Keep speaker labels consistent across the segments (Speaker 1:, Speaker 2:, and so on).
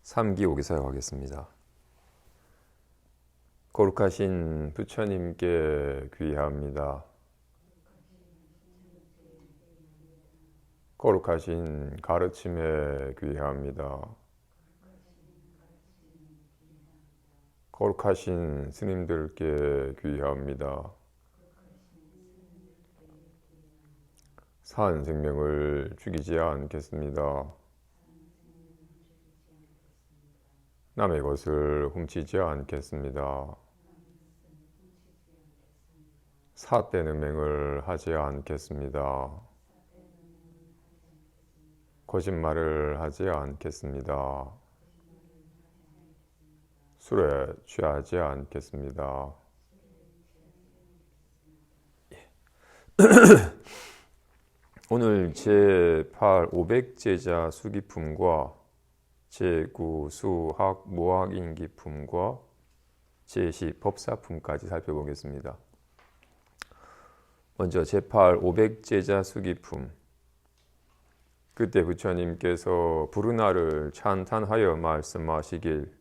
Speaker 1: 3기 오기사역하겠습니다. 거룩하신 부처님께 귀의합니다. 거룩하신 가르침에 귀의합니다. 거룩하신 스님들께 귀의합니다. 산 생명을 죽이지 않겠습니다. 남의 것을 훔치지 않겠습니다. 삿된 음행을 하지 않겠습니다. 거짓말을 하지 않겠습니다. 술에 취하지 않겠습니다. 오늘 제8 500제자 수기품과 제9 수학 무학인기품과 제10 법사품까지 살펴보겠습니다. 먼저 제8 500제자 수기품. 그때 부처님께서 부르나를 찬탄하여 말씀하시길,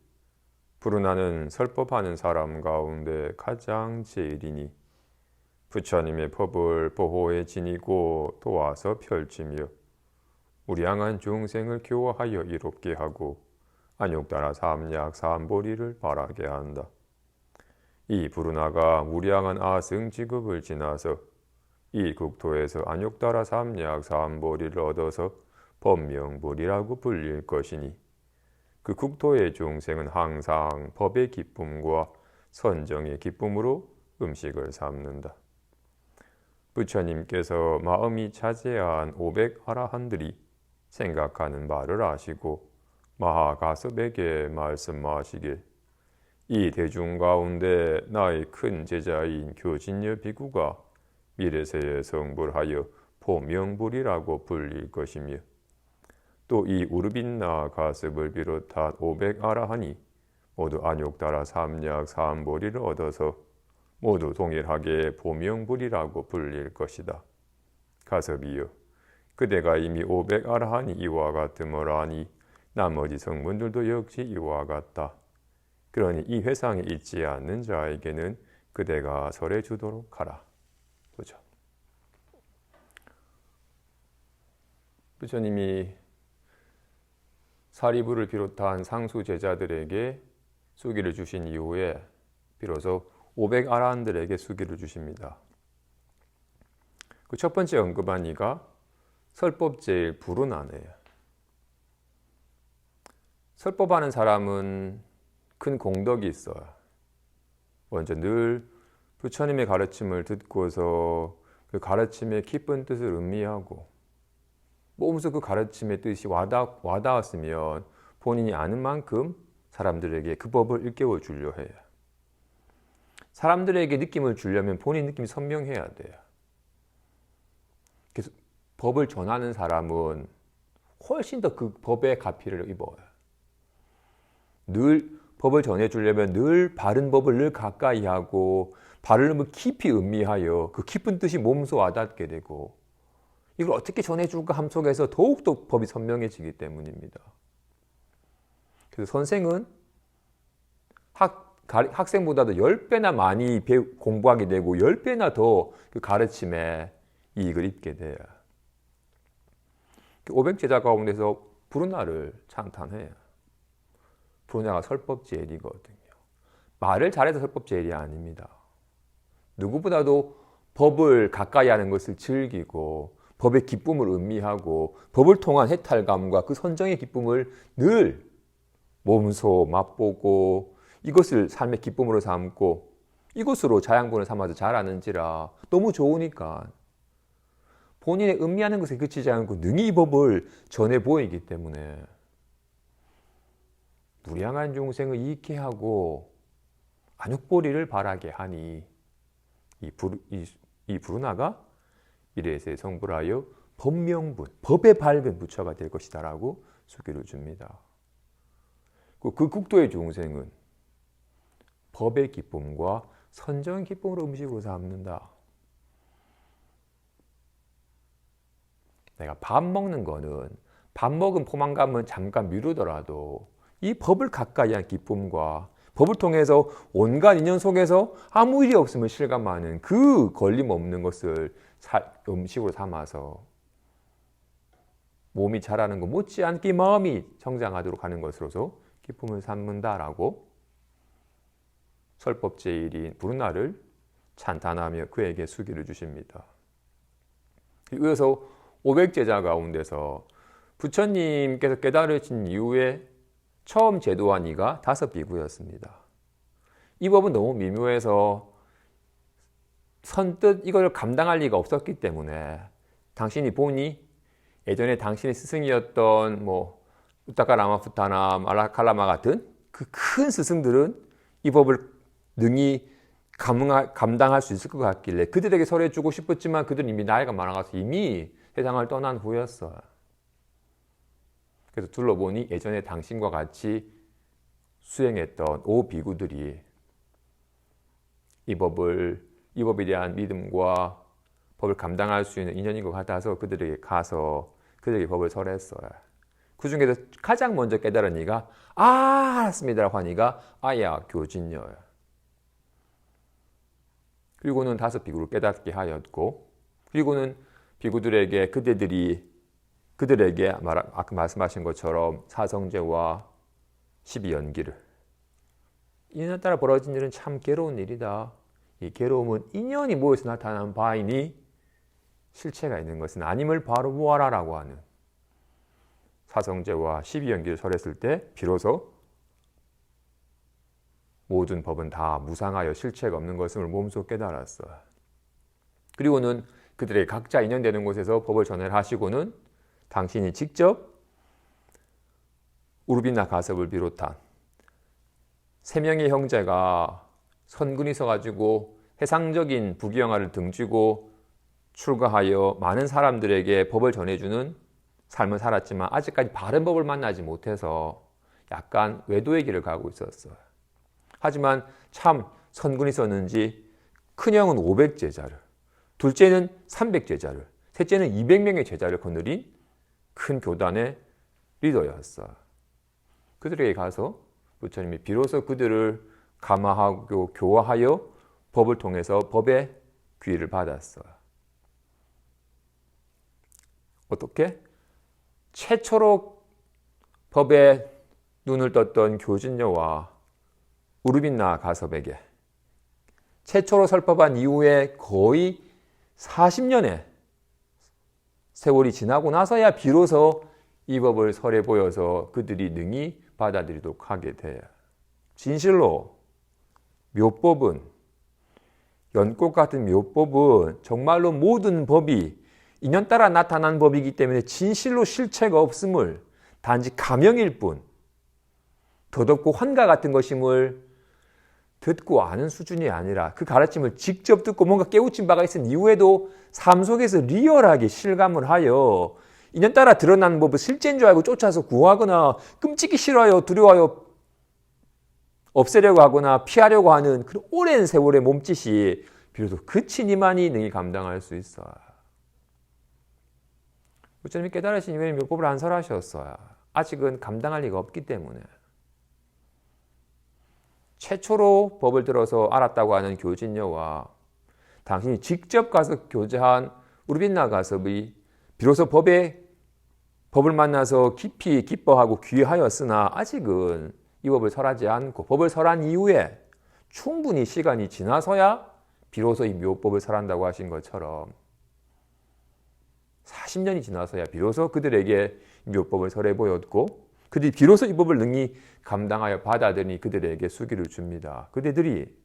Speaker 1: 부르나는 설법하는 사람 가운데 가장 제일이니 부처님의 법을 보호해 지니고 도와서 펼치며 무량한 중생을 교화하여 이롭게 하고 안욕따라 삼약 삼보리를 바라게 한다. 이 부르나가 무량한 아승지급을 지나서 이 국토에서 안욕따라 삼약 삼보리를 얻어서 법명불이라고 불릴 것이니 그 국토의 중생은 항상 법의 기쁨과 선정의 기쁨으로 음식을 삼는다. 부처님께서 마음이 자제한 500아라한들이 생각하는 바를 아시고 마하가섭에게 말씀하시길, 이 대중 가운데 나의 큰 제자인 교진여 비구가 미래세에 성불하여 보명불이라고 불릴 것이며 또 이 우르빈나 가섭을 비롯한 500아라한이 모두 안욕따라 삼약 삼보리를 얻어서 모두 동일하게 보명불이라고 불릴 것이다. 가섭이여, 그대가 이미 500아라한이 이와 같음을 아니 나머지 성문들도 역시 이와 같다. 그러니 이 회상에 있지 않는 자에게는 그대가 설해 주도록 하라. 보죠. 부처님이 사리부를 비롯한 상수 제자들에게 수기를 주신 이후에 비로소 500아라한들에게 수기를 주십니다. 그 첫 번째 언급한 이가 설법제일 부르나네요. 설법하는 사람은 큰 공덕이 있어요. 먼저 늘 부처님의 가르침을 듣고서 그 가르침의 깊은 뜻을 음미하고 몸소 그 가르침의 뜻이 와닿았으면 본인이 아는 만큼 사람들에게 그 법을 일깨워 주려 해요. 사람들에게 느낌을 주려면 본인 느낌이 선명해야 돼요. 그래서 법을 전하는 사람은 훨씬 더 그 법의 가피를 입어요. 늘 법을 전해주려면 늘 바른 법을 늘 가까이 하고 바른 법을 깊이 음미하여 그 깊은 뜻이 몸소 와닿게 되고 이걸 어떻게 전해줄까 함 속에서 더욱더 법이 선명해지기 때문입니다. 그래서 선생은 학생보다도 10배나 많이 공부하게 되고 10배나 더 그 가르침에 이익을 입게 돼요. 500제자 가운데서 부르나를 찬탄해요. 부르나가 설법제일이거든요. 말을 잘해서 설법제일이 아닙니다. 누구보다도 법을 가까이 하는 것을 즐기고 법의 기쁨을 음미하고 법을 통한 해탈감과 그 선정의 기쁨을 늘 몸소 맛보고 이것을 삶의 기쁨으로 삼고 이것으로 자양분을 삼아서 잘하는지라 너무 좋으니까 본인의 음미하는 것에 그치지 않고 능히 이 법을 전해 보이기 때문에 무량한 중생을 이익해 하고 안욕보리를 바라게 하니 이 부르나가 이래서 성불하여 법명분, 법에 밝은 부처가 될 것이다 라고 수기를 줍니다. 그 국토의 중생은 법의 기쁨과 선정의 기쁨으로 음식으로 삼는다. 내가 밥 먹는 거는 밥 먹은 포만감은 잠깐 미루더라도 이 법을 가까이 한 기쁨과 법을 통해서 온갖 인연 속에서 아무 일이 없음을 실감하는 그 걸림없는 것을 음식으로 삼아서 몸이 자라는 것 못지않게 마음이 성장하도록 하는 것으로서 기쁨을 삼는다라고 설법제일인 부른날을 찬탄하며 그에게 수기를 주십니다. 이어서 500제자 가운데서 부처님께서 깨달으신 이후에 처음 제도한 이가 5비구였습니다. 이 법은 너무 미묘해서 선뜻 이걸 감당할 리가 없었기 때문에 당신이 보니 예전에 당신의 스승이었던 우타카 라마푸타나 말라칼라마 같은 그 큰 스승들은 이 법을 능히 감당할 수 있을 것 같길래 그들에게 설해주고 싶었지만 그들은 이미 나이가 많아가서 이미 세상을 떠난 후였어요. 그래서 둘러보니 예전에 당신과 같이 수행했던 5비구들이 이 법에 대한 믿음과 법을 감당할 수 있는 인연인 것 같아서 그들에게 가서 그들에게 법을 설했어요. 그 중에서 가장 먼저 깨달은 이가 알았습니다라고 한 이가 아야 교진녀예요. 그리고는 5비구를 깨닫게 하였고, 그리고는 비구들에게 그들에게 아까 말씀하신 것처럼 사성제와 12연기를, 인연에 따라 벌어진 일은 참 괴로운 일이다. 이 괴로움은 인연이 모여서 나타난 바이니 실체가 있는 것은 아님을 바로 보아라라고 하는 사성제와 12연기를 설했을 때 비로소 모든 법은 다 무상하여 실체가 없는 것을 몸소 깨달았어요. 그리고는 그들의 각자 인연되는 곳에서 법을 전해를 하시고는 당신이 직접 우르빈나 가섭을 비롯한 3명의 형제가 선군이 서가지고 해상적인 부귀영화를 등지고 출가하여 많은 사람들에게 법을 전해주는 삶을 살았지만 아직까지 바른 법을 만나지 못해서 약간 외도의 길을 가고 있었어요. 하지만 참 선군이 썼는지 큰형은 500제자를, 둘째는 300제자를, 셋째는 200명의 제자를 거느린 큰 교단의 리더였어요. 그들에게 가서 부처님이 비로소 그들을 감화하고 교화하여 법을 통해서 법의 귀를 받았어요. 어떻게? 최초로 법에 눈을 떴던 교진녀와 우르빈나 가섭에게 최초로 설법한 이후에 거의 40년의 세월이 지나고 나서야 비로소 이 법을 설해 보여서 그들이 능히 받아들이도록 하게 돼요. 진실로 묘법은, 연꽃 같은 묘법은 정말로 모든 법이 인연 따라 나타난 법이기 때문에 진실로 실체가 없음을 단지 가명일 뿐 덧없고 환가 같은 것임을 듣고 아는 수준이 아니라 그 가르침을 직접 듣고 뭔가 깨우친 바가 있은 이후에도 삶 속에서 리얼하게 실감을 하여 인연 따라 드러난 법을 실제인 줄 알고 쫓아서 구하거나 끔찍이 싫어하여 두려워하여 없애려고 하거나 피하려고 하는 그런 오랜 세월의 몸짓이 비로소 그치니만이 능히 감당할 수 있어요. 부처님이 깨달으신 이후에는 묘법을 안 설하셨어요. 아직은 감당할 리가 없기 때문에. 최초로 법을 들어서 알았다고 하는 교진녀와 당신이 직접 가서 교제한 우르빈나 가섭이 비로소 법을 만나서 깊이 기뻐하고 귀하였으나 아직은 이 법을 설하지 않고 법을 설한 이후에 충분히 시간이 지나서야 비로소 이 묘법을 설한다고 하신 것처럼 40년이 지나서야 비로소 그들에게 묘법을 설해 보였고 그들이 비로소 이 법을 능히 감당하여 받아들이니 그들에게 수기를 줍니다. 그들이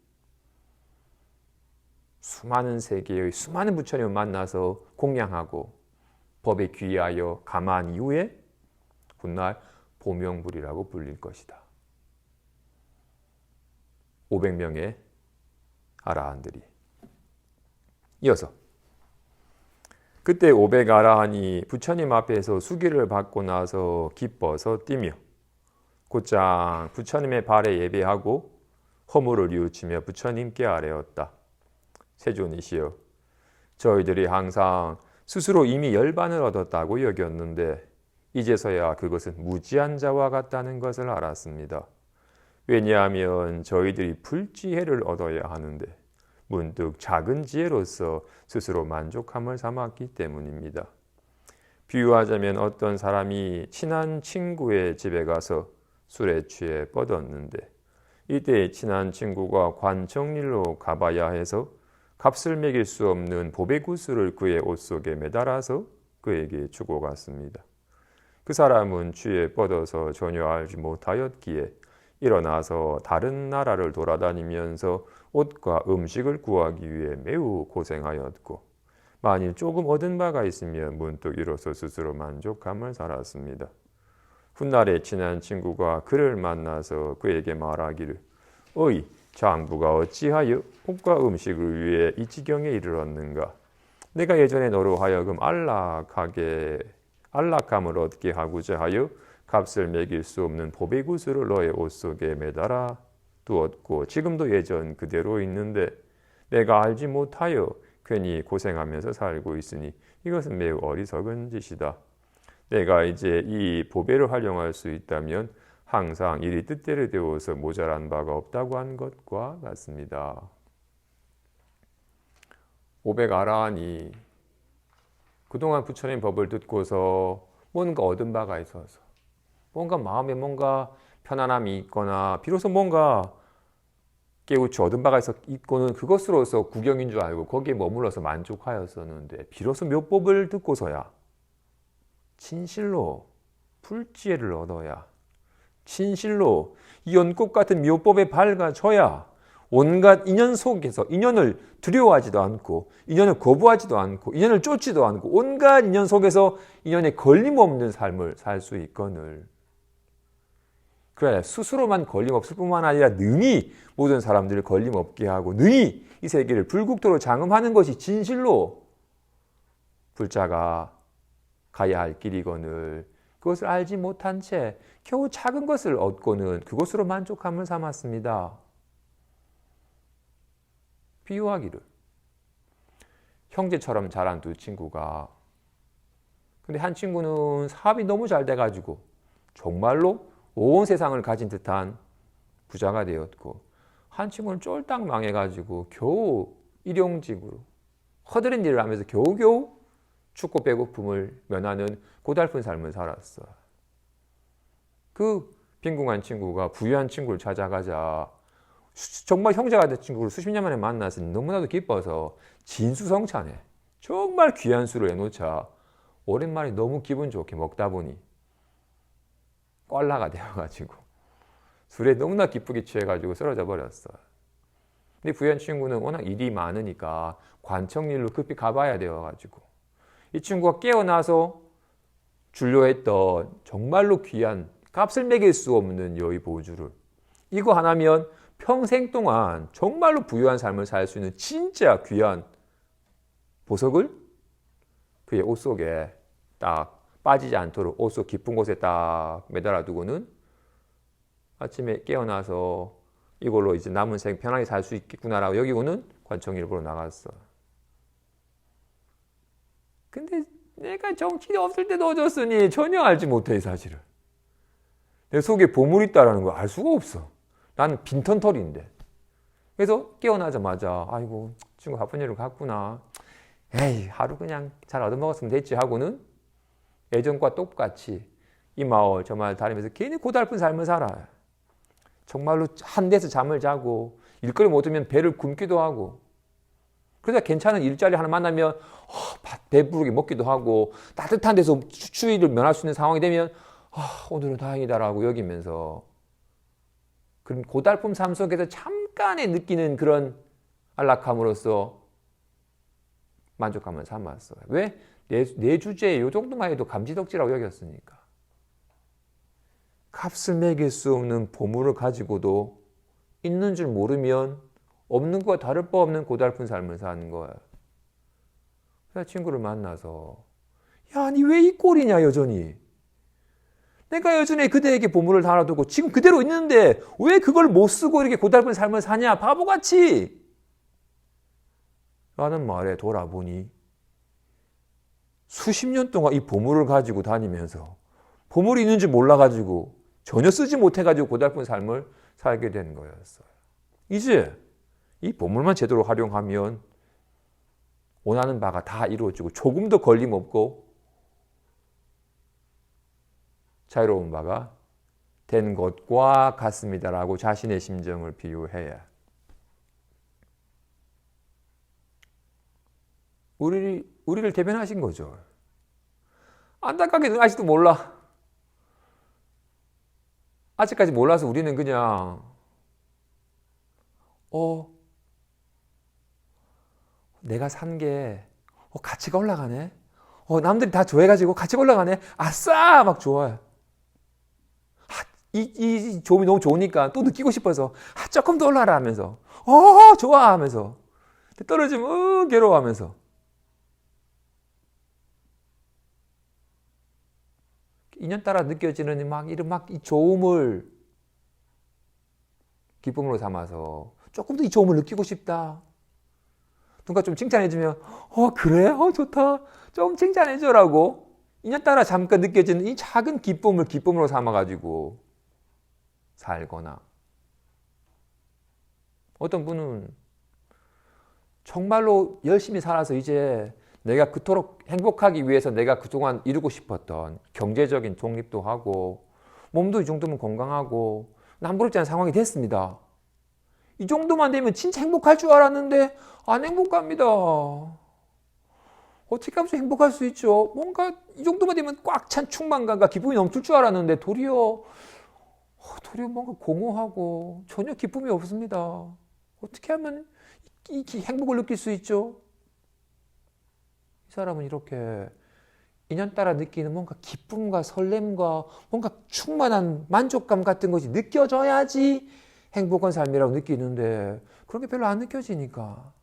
Speaker 1: 수많은 세계의 수많은 부처님을 만나서 공양하고 법에 귀하여 감한 이후에 훗날 보명불이라고 불릴 것이다. 500명의 아라한들이. 이어서 그때 500아라한이 부처님 앞에서 수기를 받고 나서 기뻐서 뛰며 곧장 부처님의 발에 예배하고 허물을 뉘우치며 부처님께 아뢰었다. 세존이시여, 저희들이 항상 스스로 이미 열반을 얻었다고 여겼는데 이제서야 그것은 무지한 자와 같다는 것을 알았습니다. 왜냐하면 저희들이 불지혜를 얻어야 하는데 문득 작은 지혜로서 스스로 만족함을 삼았기 때문입니다. 비유하자면 어떤 사람이 친한 친구의 집에 가서 술에 취해 뻗었는데 이때 친한 친구가 관청일로 가봐야 해서 값을 매길 수 없는 보배구슬을 그의 옷 속에 매달아서 그에게 주고 갔습니다. 그 사람은 취해 뻗어서 전혀 알지 못하였기에 일어나서 다른 나라를 돌아다니면서 옷과 음식을 구하기 위해 매우 고생하였고 만일 조금 얻은 바가 있으면 문득 일어서 스스로 만족함을 살았습니다. 훗날에 친한 친구가 그를 만나서 그에게 말하기를 어이 장부가 어찌하여 옷과 음식을 위해 이 지경에 이르렀는가? 내가 예전에 너로 하여금 안락함을 얻게 하고자 하여 값을 매길 수 없는 보배구슬을 너의 옷 속에 매달아 두었고 지금도 예전 그대로 있는데 내가 알지 못하여 괜히 고생하면서 살고 있으니 이것은 매우 어리석은 짓이다. 내가 이제 이 보배를 활용할 수 있다면 항상 일이 뜻대로 되어서 모자란 바가 없다고 한 것과 같습니다. 오백아라한이 그동안 부처님 법을 듣고서 뭔가 얻은 바가 있어서 뭔가 마음에 뭔가 편안함이 있거나 비로소 뭔가 깨우치 얻은 바가 있고는 그것으로서 구경인 줄 알고 거기에 머물러서 만족하였었는데 비로소 묘법을 듣고서야 진실로 불지혜를 얻어야 진실로 이 연꽃 같은 묘법에 밝아져야 온갖 인연 속에서 인연을 두려워하지도 않고 인연을 거부하지도 않고 인연을 쫓지도 않고 온갖 인연 속에서 인연에 걸림없는 삶을 살 수 있거늘. 그래 스스로만 걸림없을 뿐만 아니라 능히 모든 사람들을 걸림없게 하고 능히 이 세계를 불국토로 장음하는 것이 진실로 불자가 가야 할 길이거늘. 그것을 알지 못한 채 겨우 작은 것을 얻고는 그것으로 만족함을 삼았습니다. 비유하기를 형제처럼 자란 두 친구가 근데 한 친구는 사업이 너무 잘 돼가지고 정말로 온 세상을 가진 듯한 부자가 되었고 한 친구는 쫄딱 망해가지고 겨우 일용직으로 허드렛 일을 하면서 겨우겨우 춥고 배고픔을 면하는 고달픈 삶을 살았어. 그 빈궁한 친구가 부유한 친구를 찾아가자 정말 형제가 된 친구를 수십 년 만에 만나서 너무나도 기뻐서 진수성찬해 정말 귀한 술을 해놓자 오랜만에 너무 기분 좋게 먹다 보니 꽐라가 되어가지고 술에 너무나 기쁘게 취해가지고 쓰러져 버렸어. 근데 부유한 친구는 워낙 일이 많으니까 관청일로 급히 가봐야 되어가지고 이 친구가 깨어나서 주려 했던 정말로 귀한 값을 매길 수 없는 여의 보주를 이거 하나면 평생 동안 정말로 부유한 삶을 살 수 있는 진짜 귀한 보석을 그의 옷 속에 딱 빠지지 않도록 옷 속 깊은 곳에 딱 매달아 두고는 아침에 깨어나서 이걸로 이제 남은 생 편하게 살 수 있겠구나라고 여기고는 관청일을 보러 나갔어. 근데 내가 정신이 없을 때도 얻었으니 전혀 알지 못해 이 사실을. 내 속에 보물이 있다는 걸 알 수가 없어. 나는 빈턴털인데. 그래서 깨어나자마자 아이고 친구 바쁜 일을 갔구나. 에이 하루 그냥 잘 얻어먹었으면 됐지 하고는 예전과 똑같이 이 마을 저 마을 다니면서 괜히 고달픈 삶을 살아. 정말로 한 데서 잠을 자고 일거리 못 하면 배를 굶기도 하고 그러다 괜찮은 일자리 하나 만나면 배부르게 먹기도 하고 따뜻한 데서 추위를 면할 수 있는 상황이 되면 오늘은 다행이다라고 여기면서 그런 고달픔 삶 속에서 잠깐의 느끼는 그런 안락함으로써 만족감을 삼았어요. 왜? 내 주제에 이 정도만 해도 감지덕지라고 여겼으니까. 값을 매길 수 없는 보물을 가지고도 있는 줄 모르면 없는 것과 다를 바 없는 고달픈 삶을 사는 거야. 그래서 친구를 만나서 야, 니 왜 이 꼴이냐 여전히. 내가 여전히 그대에게 보물을 달아두고 지금 그대로 있는데 왜 그걸 못 쓰고 이렇게 고달픈 삶을 사냐 바보같이 라는 말에 돌아보니 수십 년 동안 이 보물을 가지고 다니면서 보물이 있는 줄 몰라가지고 전혀 쓰지 못해가지고 고달픈 삶을 살게 된 거였어요. 이제 이 보물만 제대로 활용하면 원하는 바가 다 이루어지고 조금도 걸림없고 자유로운 바가 된 것과 같습니다라고 자신의 심정을 비유해야 우리를 대변하신 거죠. 안타깝게도 아직도 몰라. 아직까지 몰라서 우리는 그냥 내가 산 게 가치가 올라가네. 남들이 다 좋아해가지고 가치가 올라가네. 아싸! 막 좋아해. 이 조음이 너무 좋으니까 또 느끼고 싶어서 조금 더 올라라 하면서 좋아 하면서 떨어지면 괴로워하면서 인연 따라 느껴지는 이런 이 좋음을 기쁨으로 삼아서 조금 더 이 좋음을 느끼고 싶다. 누가 좀 칭찬해주면 그래? 좋다. 좀 칭찬해줘라고 인연 따라 잠깐 느껴지는 이 작은 기쁨을 기쁨으로 삼아가지고 살거나 어떤 분은 정말로 열심히 살아서 이제 내가 그토록 행복하기 위해서 내가 그동안 이루고 싶었던 경제적인 독립도 하고 몸도 이 정도면 건강하고 남부럽지 않은 상황이 됐습니다. 이 정도만 되면 진짜 행복할 줄 알았는데 안 행복합니다. 어떻게 하면 행복할 수 있죠? 뭔가 이 정도만 되면 꽉 찬 충만감과 기쁨이 넘칠 줄 알았는데 도리어 뭔가 공허하고 전혀 기쁨이 없습니다. 어떻게 하면 이 행복을 느낄 수 있죠? 이 사람은 이렇게 인연 따라 느끼는 뭔가 기쁨과 설렘과 뭔가 충만한 만족감 같은 것이 느껴져야지 행복한 삶이라고 느끼는데 그런 게 별로 안 느껴지니까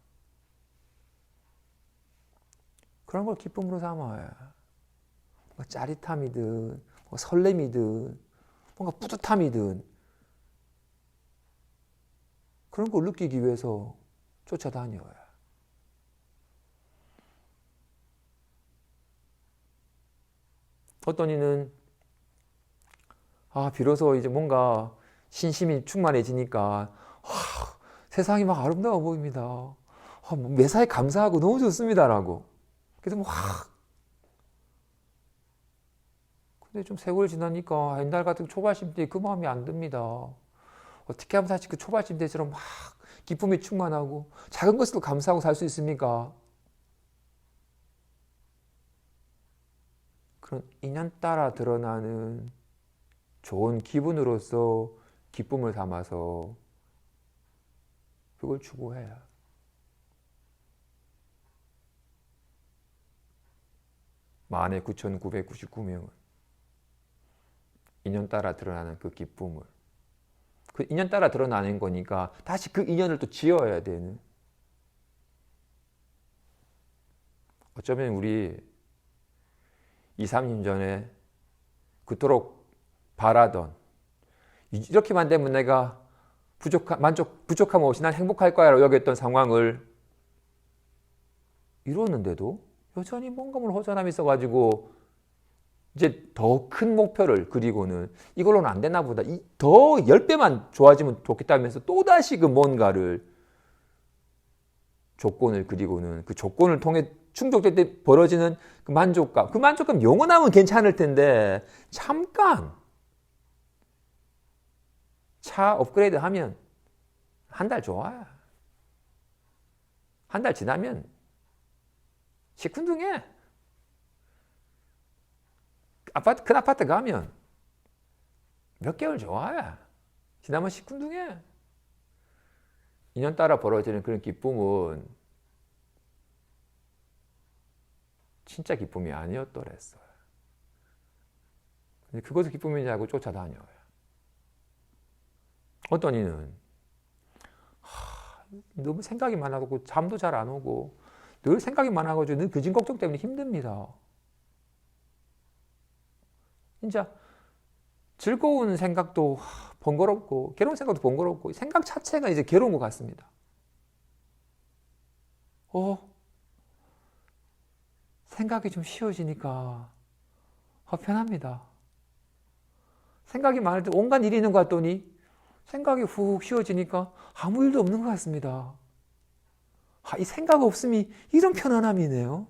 Speaker 1: 그런 걸 기쁨으로 삼아야 뭔가 짜릿함이든 뭔가 설렘이든 뭔가 뿌듯함이든 그런 걸 느끼기 위해서 쫓아다녀야. 어떤 이는 비로소 이제 뭔가 신심이 충만해지니까 세상이 막 아름다워 보입니다. 매사에 감사하고 너무 좋습니다라고. 그래서 근데 좀 세월 지나니까 옛날 같은 초발심 때 그 마음이 안 듭니다. 어떻게 하면 다시 그 초발심 때처럼 막 기쁨이 충만하고 작은 것도 감사하고 살 수 있습니까? 그런 인연 따라 드러나는 좋은 기분으로서 기쁨을 담아서 그걸 추구해야. 만에 9,999명은 인연 따라 드러나는 그 기쁨을 그 인연 따라 드러나는 거니까 다시 그 인연을 또 지어야 되는. 어쩌면 우리 2, 3년 전에 그토록 바라던 이렇게만 되면 내가 부족함 없이 난 행복할 거야 라고 여겼던 상황을 이루었는데도 여전히 뭔가 허전함이 있어가지고 이제 더 큰 목표를 그리고는 이걸로는 안 되나 보다. 더 10배만 좋아지면 좋겠다면서 또다시 그 뭔가를 조건을 그리고는 그 조건을 통해 충족될 때 벌어지는 그 만족감 영원하면 괜찮을 텐데 잠깐 차 업그레이드 하면 한 달 좋아요. 한 달 지나면 시큰둥해. 큰 아파트 가면 몇 개월 좋아요. 지나면 시큰둥해. 인연 따라 벌어지는 그런 기쁨은 진짜 기쁨이 아니었더랬어요. 근데 그것을 기쁨이냐고 쫓아다녀요. 어떤 이는 너무 생각이 많아서 잠도 잘 안 오고 늘 생각이 많아가지고 늘 근심 걱정 때문에 힘듭니다. 진짜 즐거운 생각도 번거롭고 괴로운 생각도 번거롭고 생각 자체가 이제 괴로운 것 같습니다. 생각이 좀 쉬워지니까 편합니다. 생각이 많을 때 온갖 일이 있는 것 같더니 생각이 훅 쉬어지니까 아무 일도 없는 것 같습니다. 이 생각 없음이 이런 편안함이네요.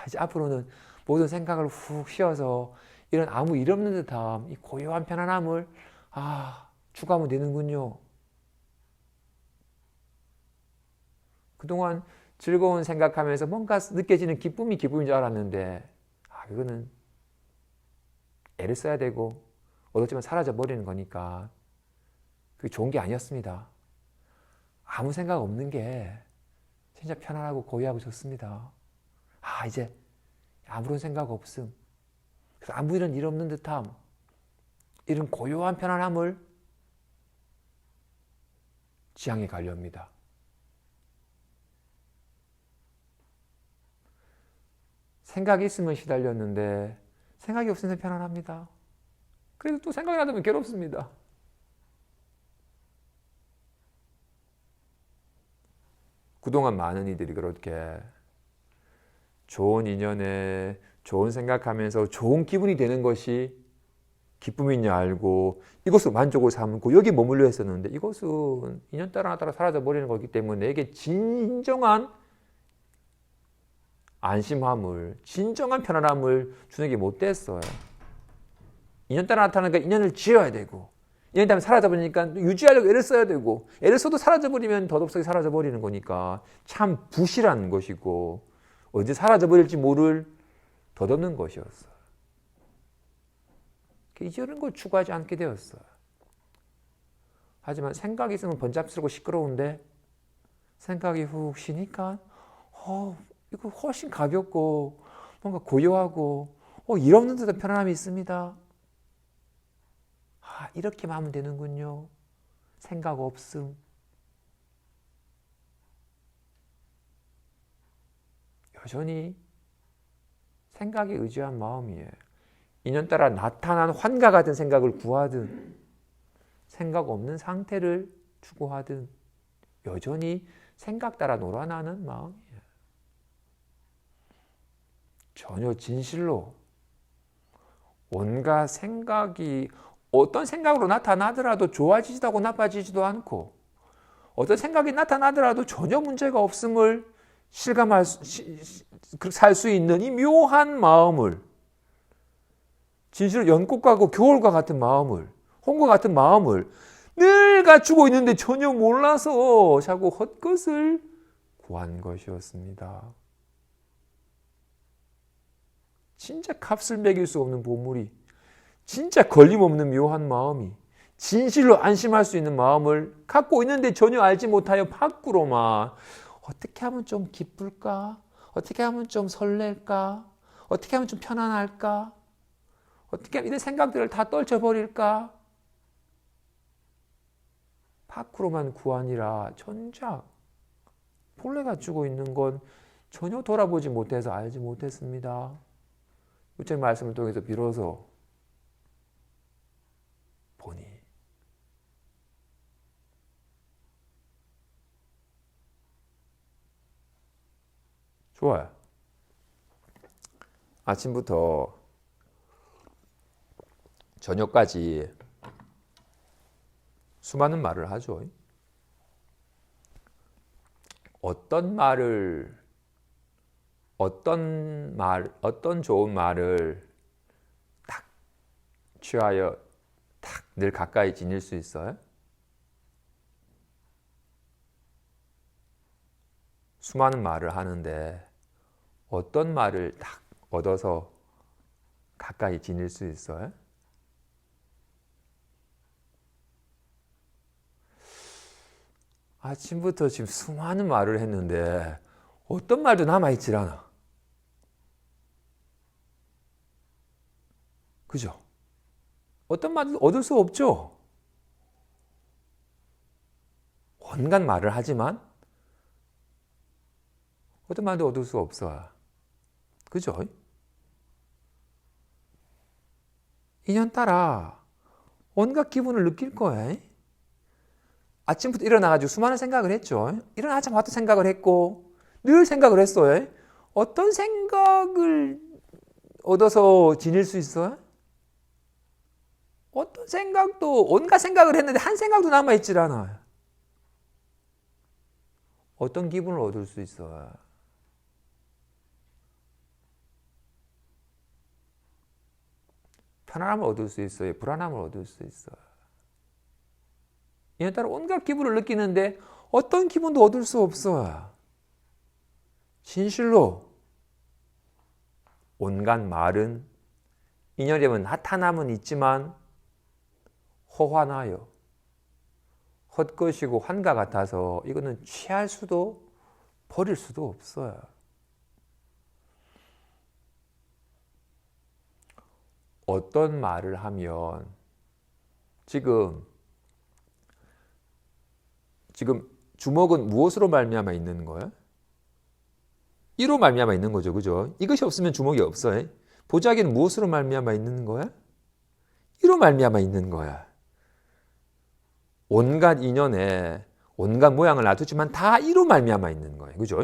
Speaker 1: 이제 앞으로는 모든 생각을 훅 쉬어서 이런 아무 일 없는 듯함, 이 고요한 편안함을 추구하면 되는군요. 그동안 즐거운 생각하면서 뭔가 느껴지는 기쁨이 기쁨인 줄 알았는데 그거는 애를 써야 되고 얻었지만 사라져버리는 거니까 그게 좋은 게 아니었습니다. 아무 생각 없는 게 진짜 편안하고 고요하고 좋습니다. 이제 아무런 생각 없음. 그래서 아무 이런 일 없는 듯함, 이런 고요한 편안함을 지향해 가려 합니다. 생각이 있으면 시달렸는데 생각이 없으면 편안합니다. 그래도 또 생각이 나면 괴롭습니다. 그동안 많은 이들이 그렇게 좋은 인연에 좋은 생각하면서 좋은 기분이 되는 것이 기쁨이냐 알고 이것으로 만족을 삼고 여기 머물려 했었는데 이것은 인연 따라 사라져 버리는 거기 때문에 내게 진정한 안심함을, 진정한 편안함을 주는 게 못 됐어요. 인연 따라 나타나니까 인연을 지어야 되고 인연이 다음에 사라져버리니까 유지하려고 애를 써야 되고 애를 써도 사라져버리면 덧없이 사라져버리는 거니까 참 부실한 것이고 언제 사라져버릴지 모를 덧없는 것이었어요. 이런 걸 추구하지 않게 되었어요. 하지만 생각이 있으면 번잡스럽고 시끄러운데 생각이 훅 쉬니까 이거 훨씬 가볍고 뭔가 고요하고 일 없는 듯한 편안함이 있습니다. 이렇게만 하면 되는군요. 생각 없음. 여전히 생각에 의지한 마음이에요. 인연 따라 나타난 환과 같은 생각을 구하든 생각 없는 상태를 추구하든 여전히 생각 따라 놀아나는 마음이에요. 전혀 진실로 온갖 생각이 어떤 생각으로 나타나더라도 좋아지지도 않고 나빠지지도 않고 어떤 생각이 나타나더라도 전혀 문제가 없음을 실감할 살 수 있는 이 묘한 마음을 진실로 연꽃과 겨울과 같은 마음을 홍과 같은 마음을 늘 갖추고 있는데 전혀 몰라서 자꾸 헛것을 구한 것이었습니다. 진짜 값을 매길 수 없는 보물이 진짜 걸림없는 묘한 마음이 진실로 안심할 수 있는 마음을 갖고 있는데 전혀 알지 못하여 밖으로만 어떻게 하면 좀 기쁠까? 어떻게 하면 좀 설렐까? 어떻게 하면 좀 편안할까? 어떻게 하면 이런 생각들을 다 떨쳐버릴까? 밖으로만 구하니라 전작 본래 갖추고 있는 건 전혀 돌아보지 못해서 알지 못했습니다. 우째 말씀을 통해서 비로소 보니 좋아요. 아침부터 저녁까지 수많은 말을 하죠. 어떤 좋은 말을 딱 취하여 딱 늘 가까이 지닐 수 있어요? 수많은 말을 하는데 어떤 말을 딱 얻어서 가까이 지닐 수 있어요? 아침부터 지금 수많은 말을 했는데 어떤 말도 남아있질 않아. 그죠? 어떤 말도 얻을 수 없죠? 온갖 말을 하지만 어떤 말도 얻을 수 없어요. 그죠? 인연 따라 온갖 기분을 느낄 거예요. 아침부터 일어나가지고 수많은 생각을 했죠. 일어나자마자 생각을 했고 늘 생각을 했어요. 어떤 생각을 얻어서 지닐 수 있어요? 어떤 생각도 온갖 생각을 했는데 한 생각도 남아있질 않아요. 어떤 기분을 얻을 수 있어요? 편안함을 얻을 수 있어요? 불안함을 얻을 수 있어요? 이에 따라 온갖 기분을 느끼는데 어떤 기분도 얻을 수 없어요. 진실로 온갖 말은 인연이면 나타남은 있지만 허화나요. 헛것이고 환과 같아서 이거는 취할 수도 버릴 수도 없어요. 어떤 말을 하면 지금 주먹은 무엇으로 말미암아 있는 거예요? 이로 말미암아 있는 거죠. 그죠? 이것이 없으면 주먹이 없어요. 보자기는 무엇으로 말미암아 있는 거야? 이로 말미암아 있는 거야. 온갖 인연에 온갖 모양을 놔두지만 다 이로 말미암아 있는 거예요. 그죠?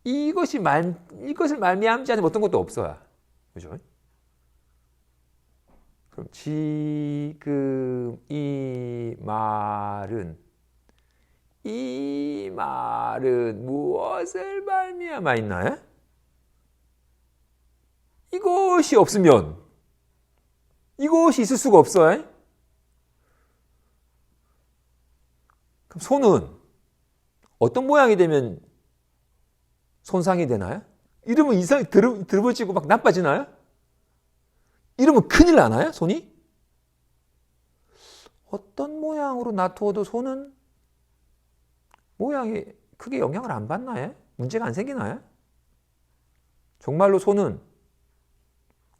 Speaker 1: 이것을 말미암지 않으면 어떤 것도 없어요. 그죠? 그럼 지금 이 말은 무엇을 말미암아 있나요? 이것이 없으면 이것이 있을 수가 없어요. 그럼 손은 어떤 모양이 되면 손상이 되나요? 이러면 이상하게 드러워지고 막 나빠지나요? 이러면 큰일 나나요? 손이? 어떤 모양으로 놔두어도 손은 모양이 크게 영향을 안 받나요? 문제가 안 생기나요? 정말로 손은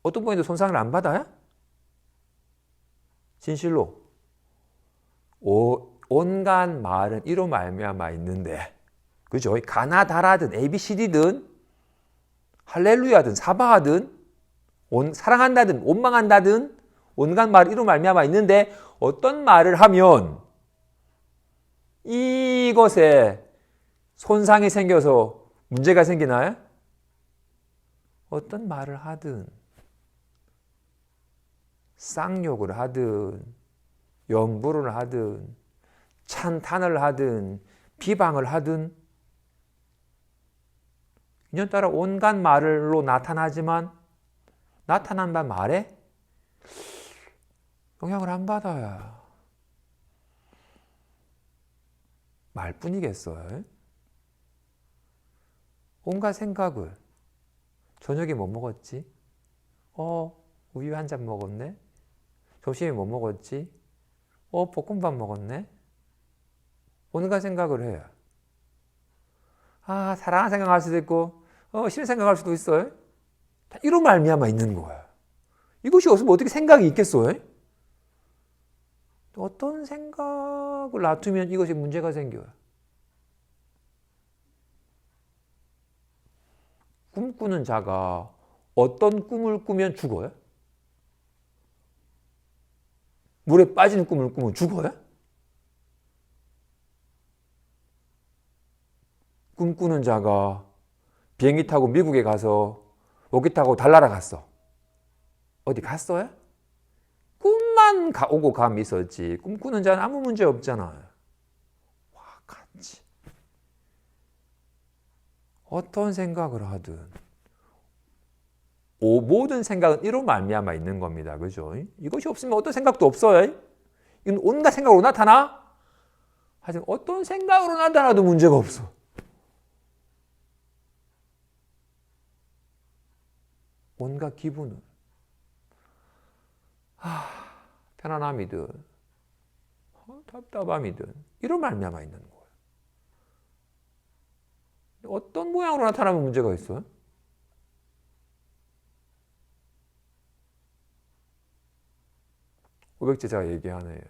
Speaker 1: 어떤 모양도 손상을 안 받아요? 진실로 온갖 말은 이로 말미암아 있는데, 그죠? 가나다라든 ABCD든 할렐루야든 사바하든 사랑한다든 원망한다든 온갖 말은 이로 말미암아 있는데 어떤 말을 하면 이것에 손상이 생겨서 문제가 생기나요? 어떤 말을 하든 쌍욕을 하든 염불을 하든 찬탄을 하든 비방을 하든 인연따라 온갖 말로 나타나지만 나타난 바 말에 영향을 안 받아요. 말뿐이겠어요? 온갖 생각을 저녁에 뭐 먹었지? 우유 한 잔 먹었네? 점심에 뭐 먹었지? 볶음밥 먹었네? 온갖 생각을 해요. 사랑하는 생각할 수도 있고 싫은 생각할 수도 있어요. 다 이로 말미암아 있는 거예요. 이것이 없으면 어떻게 생각이 있겠어요? 어떤 생각을 놔두면 이것이 문제가 생겨요. 꿈꾸는 자가 어떤 꿈을 꾸면 죽어요? 물에 빠지는 꿈을 꾸면 죽어요? 꿈꾸는 자가 비행기 타고 미국에 가서 로켓 타고 달나라 갔어. 어디 갔어요? 꿈만 오고 감이 있었지. 꿈꾸는 자는 아무 문제 없잖아요. 같이 어떤 생각을 하든 모든 생각은 이로 말미암아 있는 겁니다. 그죠? 이것이 없으면 어떤 생각도 없어요. 이건 온갖 생각으로 나타나? 하지만 어떤 생각으로 나타나도 문제가 없어. 온갖 기분은 편안함이든 답답함이든 이로 말미암아 있는 거예요. 어떤 모양으로 나타나면 문제가 있어요? 고백제자가 얘기하네요.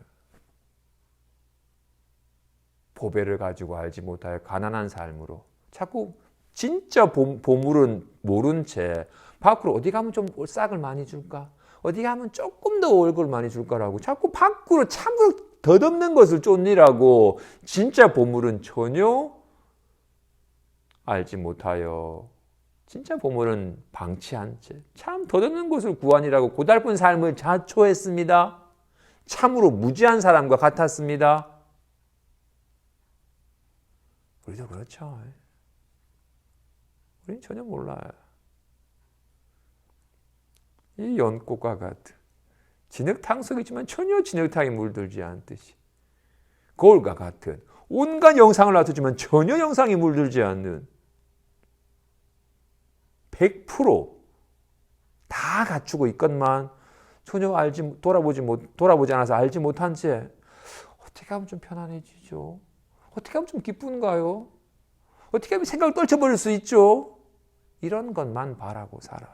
Speaker 1: 보배를 가지고 알지 못하여 가난한 삶으로 자꾸 진짜 보물은 모른 채 밖으로 어디 가면 좀 싹을 많이 줄까? 어디 가면 조금 더 얼굴 많이 줄까라고 자꾸 밖으로 참으로 덧없는 것을 쫓느라고 진짜 보물은 전혀 알지 못하여 진짜 보물은 방치한 채 참 덧없는 것을 구하니라고 고달픈 삶을 자초했습니다. 참으로 무지한 사람과 같았습니다. 우리도 그렇죠. 우리는 전혀 몰라요. 이 연꽃과 같은 진흙탕 속이지만 전혀 진흙탕에 물들지 않듯이 거울과 같은 온갖 영상을 놔두지만 전혀 영상이 물들지 않는 100%다 갖추고 있건만 전혀 돌아보지 않아서 알지 못한 채 어떻게 하면 좀 편안해지죠? 어떻게 하면 좀 기쁜가요? 어떻게 하면 생각을 떨쳐버릴 수 있죠? 이런 것만 바라고 살아요.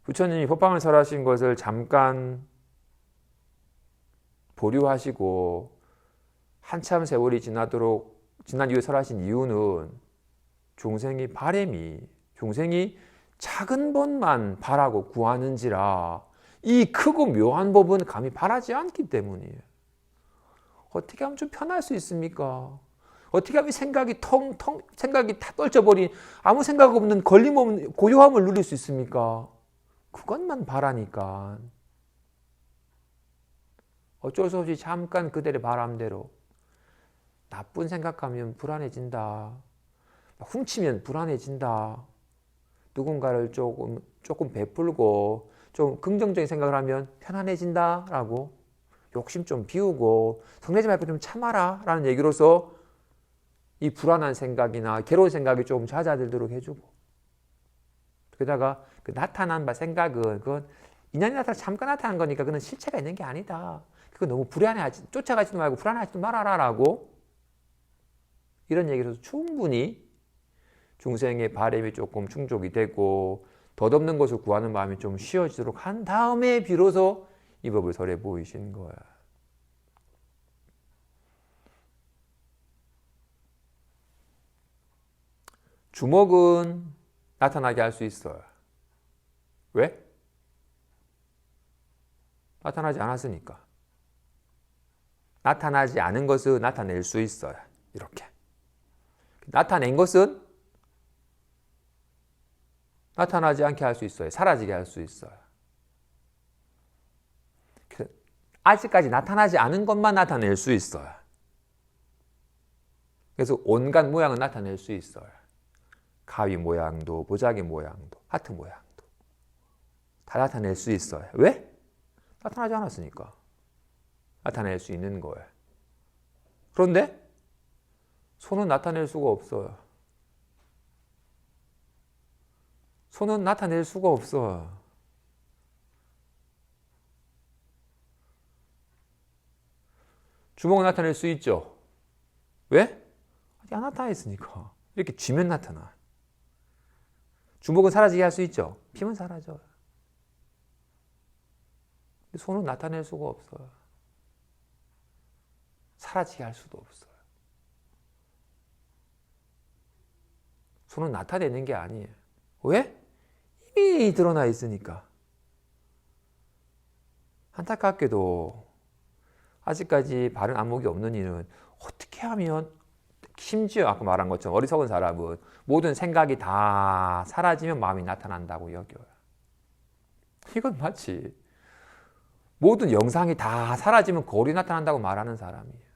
Speaker 1: 부처님이 법방을 설하신 것을 잠깐 보류하시고 한참 세월이 지난 이후에 설하신 이유는 종생이 작은 법만 바라고 구하는지라 이 크고 묘한 법은 감히 바라지 않기 때문이에요. 어떻게 하면 좀 편할 수 있습니까? 어떻게 하면 생각이 다 떨쳐버린 아무 생각 없는 걸림없는 고요함을 누릴 수 있습니까? 그것만 바라니까 어쩔 수 없이 잠깐 그들의 바람대로 나쁜 생각하면 불안해진다. 훔치면 불안해진다. 누군가를 조금 베풀고 좀 긍정적인 생각을 하면 편안해진다라고 욕심 좀 비우고 성내지 말고 좀 참아라 라는 얘기로서 이 불안한 생각이나 괴로운 생각이 조금 잦아들도록 해주고 게다가 그 나타난 바 생각은 그건 인연이 나타나 잠깐 나타난 거니까 그건 실체가 있는 게 아니다. 그거 너무 쫓아가지도 말고 불안해하지도 말아라 라고 이런 얘기로서 충분히 중생의 바람이 조금 충족이 되고 덧없는 것을 구하는 마음이 좀 쉬어지도록 한 다음에 비로소 이 법을 설해 보이신 거야. 주먹은 나타나게 할 수 있어요. 왜? 나타나지 않았으니까. 나타나지 않은 것을 나타낼 수 있어요. 이렇게. 나타낸 것은 나타나지 않게 할 수 있어요. 사라지게 할 수 있어요. 아직까지 나타나지 않은 것만 나타낼 수 있어요. 그래서 온갖 모양을 나타낼 수 있어요. 가위 모양도, 보자기 모양도, 하트 모양도 다 나타낼 수 있어요. 왜? 나타나지 않았으니까. 나타낼 수 있는 거예요. 그런데 손은 나타낼 수가 없어요. 손은 나타낼 수가 없어요. 주먹은 나타낼 수 있죠. 왜? 아직 안 나타났으니까. 이렇게 쥐면 나타나. 주먹은 사라지게 할 수 있죠. 피면 사라져요. 손은 나타낼 수가 없어요. 사라지게 할 수도 없어요. 손은 나타내는 게 아니에요. 왜? 이미 드러나 있으니까. 안타깝게도 아직까지 바른 안목이 없는 이는 어떻게 하면, 심지어 아까 말한 것처럼 어리석은 사람은 모든 생각이 다 사라지면 마음이 나타난다고 여겨요. 이건 마치 모든 영상이 다 사라지면 거울이 나타난다고 말하는 사람이에요.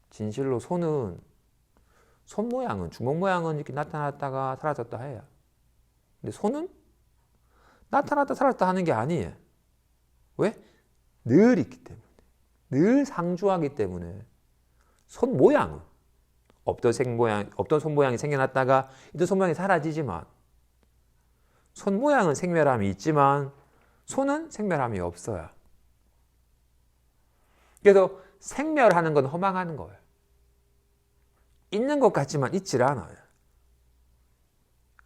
Speaker 1: 진실로 손 모양은, 주먹 모양은 이렇게 나타났다가 사라졌다 해요. 근데 손은 나타났다 사라졌다 하는 게 아니에요. 왜? 늘 있기 때문에. 늘 상주하기 때문에. 손 모양은 없던 손 모양이 생겨났다가 있던 손 모양이 사라지지만 손 모양은 생멸함이 있지만 손은 생멸함이 없어요. 그래서 생멸하는 건 허망하는 거예요. 있는 것 같지만 있질 않아요.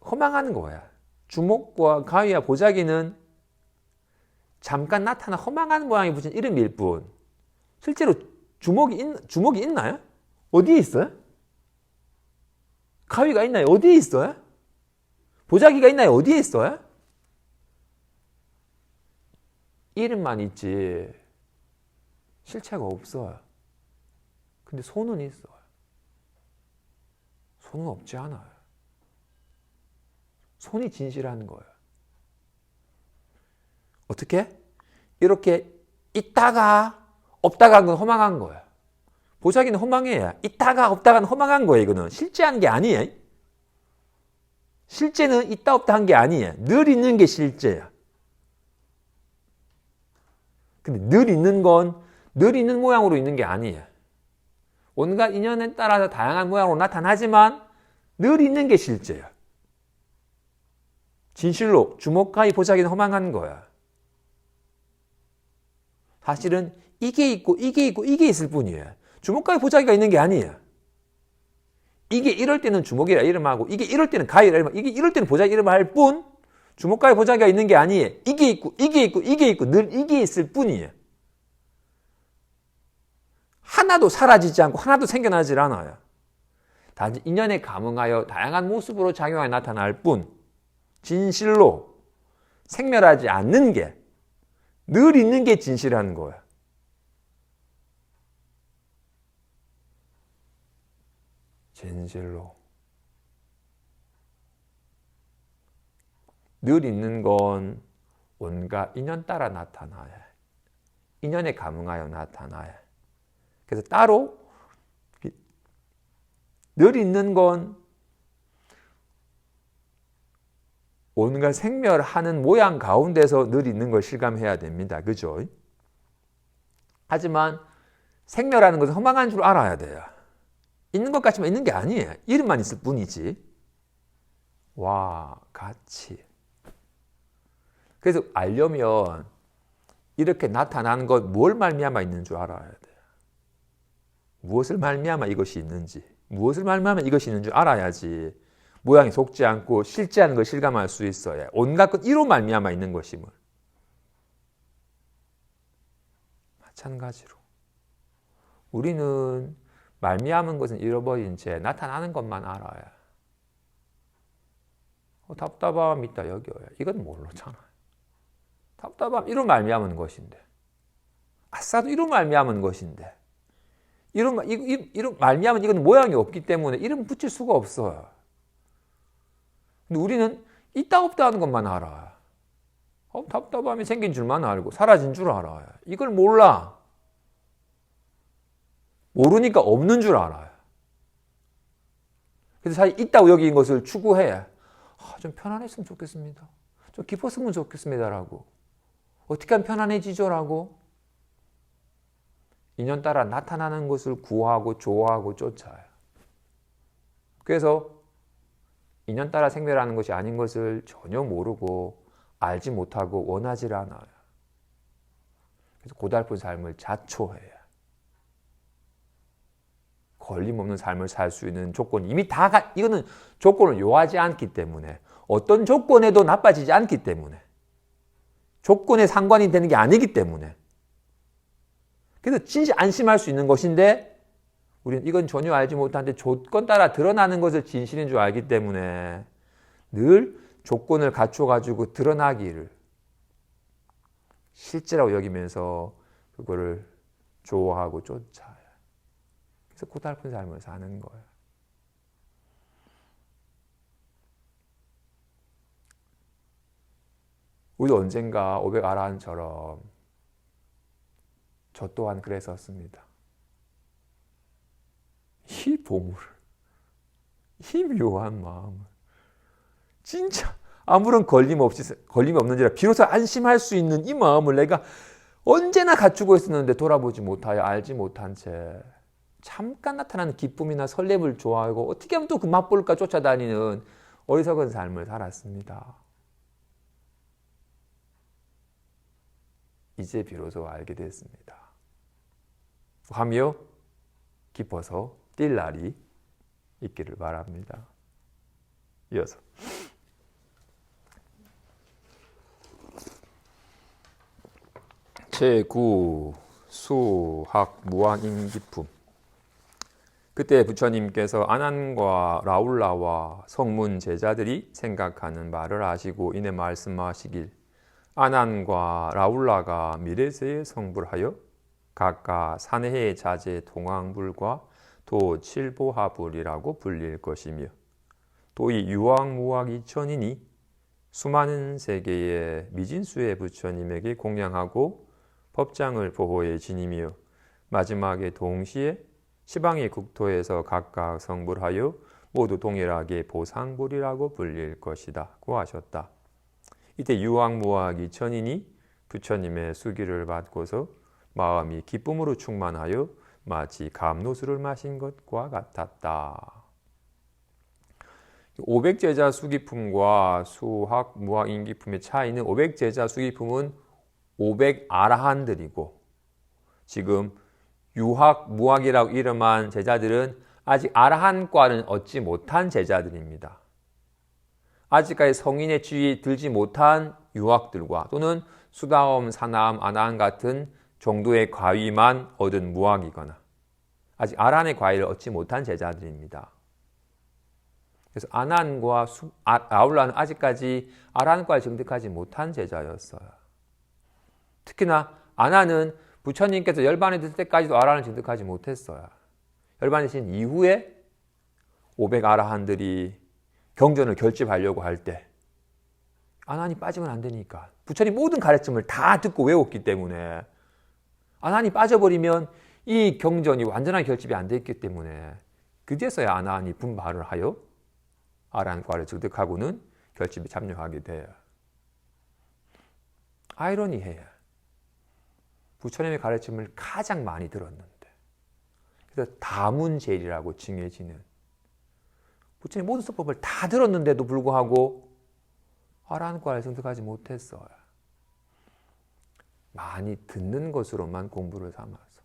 Speaker 1: 허망하는 거야. 주먹과 가위와 보자기는 잠깐 나타나 허망한 모양이 붙인 이름일 뿐 실제로 주먹이 있나요? 어디에 있어요? 가위가 있나요? 어디에 있어요? 보자기가 있나요? 어디에 있어요? 이름만 있지 실체가 없어요. 근데 손은 있어요. 손은 없지 않아요. 손이 진실한 거예요. 어떻게? 이렇게 있다가 없다가 한 건 허망한 거예요. 보자기는 허망해요. 있다가 없다가는 허망한 거예요. 이거는 실제한 게 아니에요. 실제는 있다 없다 한 게 아니에요. 늘 있는 게 실제야. 근데 늘 있는 건 늘 있는 모양으로 있는 게 아니에요. 온갖 인연에 따라서 다양한 모양으로 나타나지만 늘 있는 게 실제야. 진실로 주목하기 보자기는 허망한 거야. 사실은 이게 있고 이게 있고 이게 있을 뿐이에요. 주목하기 보자기가 있는 게 아니에요. 이게 이럴 때는 주목이라 이름하고 이게 이럴 때는 가위라 이름하고 이게 이럴 때는 보자기 이름을 할 뿐 주목하기 보자기가 있는 게 아니에요. 이게 있고 이게 있고 이게 있고 늘 이게 있을 뿐이에요. 하나도 사라지지 않고 하나도 생겨나질 않아요. 단지 인연에 감응하여 다양한 모습으로 작용하여 나타날 뿐 진실로 생멸하지 않는 게 늘 있는 게 진실한 거야. 진실로 늘 있는 건 온갖 인연 따라 나타나야 해. 인연에 감응하여 나타나야 해. 그래서 따로 늘 있는 건 온갖 생멸하는 모양 가운데서 늘 있는 걸 실감해야 됩니다. 그죠? 하지만 생멸하는 것은 허망한 줄 알아야 돼요. 있는 것 같지만 있는 게 아니에요. 이름만 있을 뿐이지. 와, 같이. 그래서 알려면 이렇게 나타나는 것 뭘 말미암아 있는 줄 알아야 돼요. 무엇을 말미암아 이것이 있는지, 무엇을 말미암아 이것이 있는 줄 알아야지 모양이 속지 않고 실제하는 걸 실감할 수 있어야 온갖 것 이로 말미암아 있는 것임을. 마찬가지로 우리는 말미암은 것은 잃어버린 채 나타나는 것만 알아야. 답답함 있다 여겨야. 이건 모르잖아. 답답함 이로 말미암은 것인데, 아싸도 이로 말미암은 것인데, 이로 말미암은 이건 모양이 없기 때문에 이름 붙일 수가 없어요. 근데 우리는 있다 없다 하는 것만 알아. 답답함이 생긴 줄만 알고 사라진 줄 알아요. 이걸 몰라. 모르니까 없는 줄 알아요. 그래서 사실 있다고 여긴 것을 추구해. 좀 편안했으면 좋겠습니다. 좀 깊었으면 좋겠습니다라고. 어떻게 하면 편안해지죠라고. 인연 따라 나타나는 것을 구하고 좋아하고 쫓아요. 그래서 인연 따라 생멸하는 것이 아닌 것을 전혀 모르고 알지 못하고 원하지 않아요. 그래서 고달픈 삶을 자초해요. 걸림없는 삶을 살 수 있는 조건이 이미 이거는 조건을 요하지 않기 때문에, 어떤 조건에도 나빠지지 않기 때문에, 조건에 상관이 되는 게 아니기 때문에, 그래서 진짜 안심할 수 있는 것인데, 우리는 이건 전혀 알지 못하는데 조건 따라 드러나는 것을 진실인 줄 알기 때문에 늘 조건을 갖춰가지고 드러나기를 실제라고 여기면서 그거를 좋아하고 쫓아요. 그래서 고달픈 삶을 사는 거예요. 우리도 언젠가 오백아라한처럼 저 또한 그랬었습니다. 이 보물을, 이 묘한 마음을 진짜 아무런 걸림이 없는지라 비로소 안심할 수 있는 이 마음을 내가 언제나 갖추고 있었는데 돌아보지 못하여 알지 못한 채 잠깐 나타나는 기쁨이나 설렘을 좋아하고 어떻게 하면 또 그 맛볼까 쫓아다니는 어리석은 삶을 살았습니다. 이제 비로소 알게 됐습니다. 하며 기뻐서 뛸 날이 있기를 바랍니다. 이어서 제9 수학 무한임기품. 그때 부처님께서 아난과 라울라와 성문 제자들이 생각하는 말을 하시고 이내 말씀하시길, 아난과 라울라가 미래세에 성불하여 각각 사내해 자제 동황불과 도칠보하불이라고 불릴 것이며, 또이 유황무학 이천이니 수많은 세계의 미진수의 부처님에게 공양하고 법장을 보호해 지니며 마지막에 동시에 시방의 국토에서 각각 성불하여 모두 동일하게 보상불이라고 불릴 것이다 고 하셨다. 이때 유학무학 천인이 부처님의 수기를 받고서 마음이 기쁨으로 충만하여 마치 감로수를 마신 것과 같았다. 500제자 수기품과 수학, 무학, 인기품의 차이는 500제자 수기품은 500아라한들이고 지금 유학, 무학이라고 이름한 제자들은 아직 아라한과는 얻지 못한 제자들입니다. 아직까지 성인의 지위에 들지 못한 유학들과 또는 수다엄, 사나암, 아나한 같은 정도의 과위만 얻은 무학이거나 아직 아라한의 과위를 얻지 못한 제자들입니다. 그래서 아난과 라울라는 아직까지 아라한과에 정득하지 못한 제자였어요. 특히나 아난은 부처님께서 열반에 드실 때까지도 아라한을 정득하지 못했어요. 열반에 드신 이후에 500아라한들이 경전을 결집하려고 할 때 아난이 빠지면 안 되니까 부처님 모든 가르침을 다 듣고 외웠기 때문에 아난이 빠져버리면 이 경전이 완전한 결집이 안 됐기 때문에 그제서야 아난이 분발을 하여 아라한과를 득득하고는 결집에 참여하게 돼요. 아이러니해요. 부처님의 가르침을 가장 많이 들었는데 그래서 다문제일이라고 칭해지는 부처님 모든 수법을 다 들었는데도 불구하고 아라한과를 득득하지 못했어요. 많이 듣는 것으로만 공부를 삼아서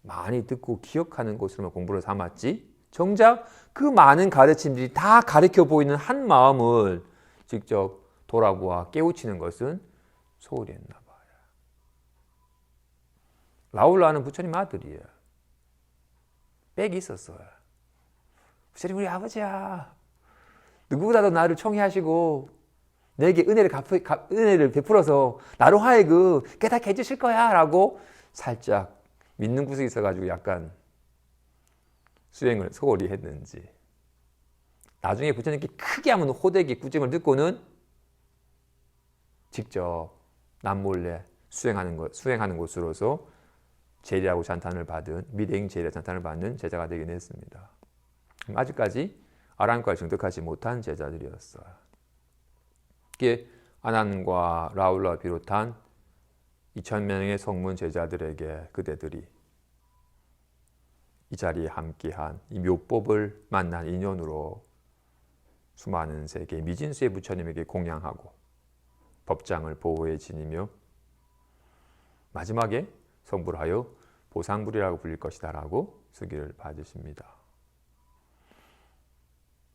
Speaker 1: 많이 듣고 기억하는 것으로만 공부를 삼았지 정작 그 많은 가르침들이 다 가르쳐 보이는 한 마음을 직접 돌아보아 깨우치는 것은 소홀히 했나 봐요. 라울라는 부처님 아들이에요. 빽이 있었어요. 부처님 우리 아버지야. 누구보다도 나를 총애하시고 내게 은혜를 베풀어서 나로 하여금 깨닫게 해주실 거야 라고 살짝 믿는 구석이 있어가지고 약간 수행을 소홀히 했는지 나중에 부처님께 크게 하면 호되게 꾸중을 듣고는 직접 남몰래 수행하는 곳으로서 제리라고 찬탄을 받은 미래인 제리라 찬탄을 받는 제자가 되긴 했습니다. 아직까지 아라한과를 정득하지 못한 제자들이었어요. 이게 아난과 라울라 비롯한 2000명의 성문 제자들에게 그대들이 이 자리에 함께한 이 묘법을 만난 인연으로 수많은 세계 미진수의 부처님에게 공양하고 법장을 보호해 지니며 마지막에 성불하여 보상불이라고 불릴 것이다 라고 수기를 받으십니다.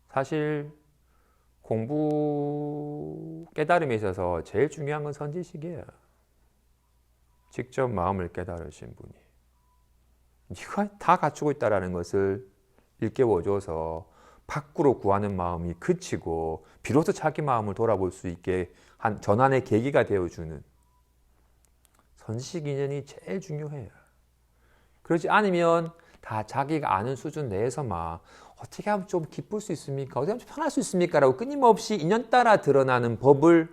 Speaker 1: 사실 공부 깨달음에 있어서 제일 중요한 건 선지식이에요. 직접 마음을 깨달으신 분이 네가 다 갖추고 있다는 것을 일깨워줘서 밖으로 구하는 마음이 그치고 비로소 자기 마음을 돌아볼 수 있게 한 전환의 계기가 되어주는 선지식 인연이 제일 중요해요. 그렇지 않으면 다 자기가 아는 수준 내에서만 어떻게 하면 좀 기쁠 수 있습니까? 어떻게 하면 좀 편할 수 있습니까? 라고 끊임없이 인연 따라 드러나는 법을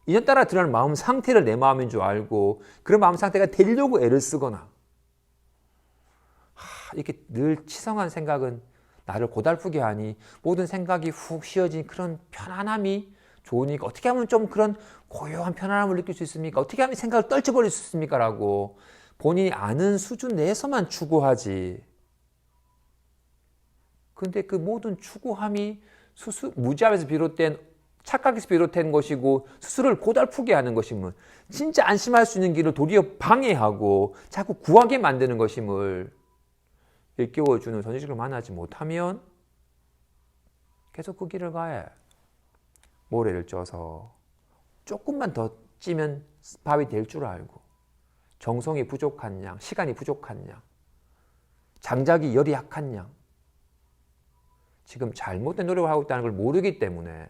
Speaker 1: 인연 따라 드러나는 마음 상태를 내 마음인 줄 알고 그런 마음 상태가 되려고 애를 쓰거나 이렇게 늘 치성한 생각은 나를 고달프게 하니 모든 생각이 훅 쉬어진 그런 편안함이 좋으니까 어떻게 하면 좀 그런 고요한 편안함을 느낄 수 있습니까? 어떻게 하면 생각을 떨쳐버릴 수 있습니까? 라고 본인이 아는 수준 내에서만 추구하지. 근데 그 모든 추구함이 무지함에서 비롯된 착각에서 비롯된 것이고 스스로를 고달프게 하는 것임을 진짜 안심할 수 있는 길을 도리어 방해하고 자꾸 구하게 만드는 것임을 일깨워주는 선지식을 만나지 못하면 계속 그 길을 가야 모래를 쪄서 조금만 더 찌면 밥이 될 줄 알고 정성이 부족한 양, 시간이 부족한 양, 장작이 열이 약한 양 지금 잘못된 노력을 하고 있다는 걸 모르기 때문에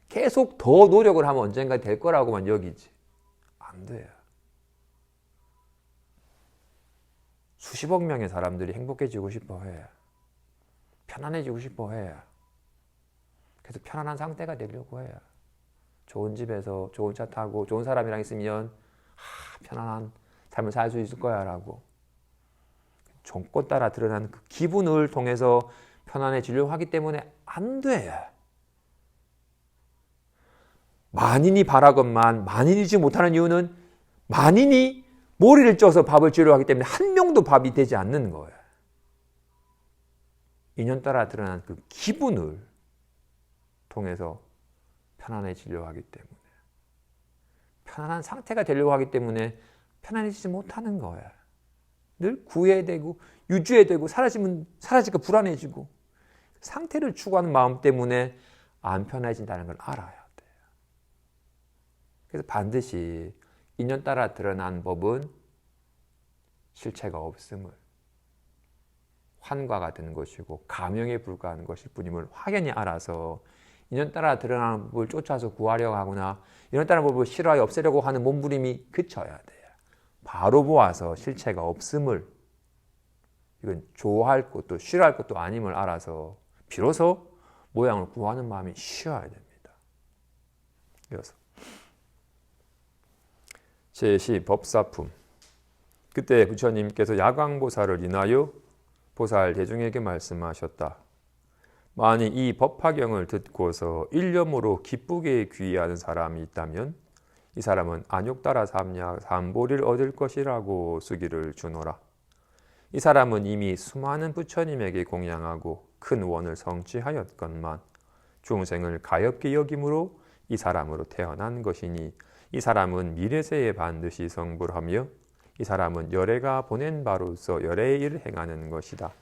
Speaker 1: 계속 더 노력을 하면 언젠가 될 거라고만 여기지. 안 돼요. 수십억 명의 사람들이 행복해지고 싶어 해. 편안해지고 싶어 해. 그래서 편안한 상태가 되려고 해요. 좋은 집에서 좋은 차 타고 좋은 사람이랑 있으면 편안한 삶을 살 수 있을 거야 라고 조건 따라 드러나는 그 기분을 통해서 편안해지려고 하기 때문에 안 돼. 만인이 바라건만 만인이지 못하는 이유는 만인이 머리를 쪄서 밥을 지으려고 하기 때문에 한 명도 밥이 되지 않는 거예요. 인연 따라 드러난 그 기분을 통해서 편안해지려고 하기 때문에 편안한 상태가 되려고 하기 때문에 편안해지지 못하는 거예요. 늘 구해야 되고 유지해야 되고 사라지면 사라질까 불안해지고 상태를 추구하는 마음 때문에 안 편해진다는 걸 알아야 돼요. 그래서 반드시 인연 따라 드러난 법은 실체가 없음을 환과가 되는 것이고 감형에 불과한 것일 뿐임을 확연히 알아서 인연 따라 드러나는 법을 쫓아서 구하려고 하거나 인연 따라 법을 싫어하여 없애려고 하는 몸부림이 그쳐야 돼요. 바로 보아서 실체가 없음을 이건 좋아할 것도 싫어할 것도 아님을 알아서 비로소 모양을 구하는 마음이 쉬어야 됩니다. 이어서 제10 법사품. 그때 부처님께서 야광보살을 인하여 보살 대중에게 말씀하셨다. 만일 이 법화경을 듣고서 일념으로 기쁘게 귀의하는 사람이 있다면 이 사람은 안욕따라 삼약 삼보리를 얻을 것이라고 수기를 주노라. 이 사람은 이미 수많은 부처님에게 공양하고 큰 원을 성취하였건만 중생을 가엾게 여김으로 이 사람으로 태어난 것이니 이 사람은 미래세에 반드시 성불하며 이 사람은 열애가 보낸 바로서 열애의 일을 행하는 것이다.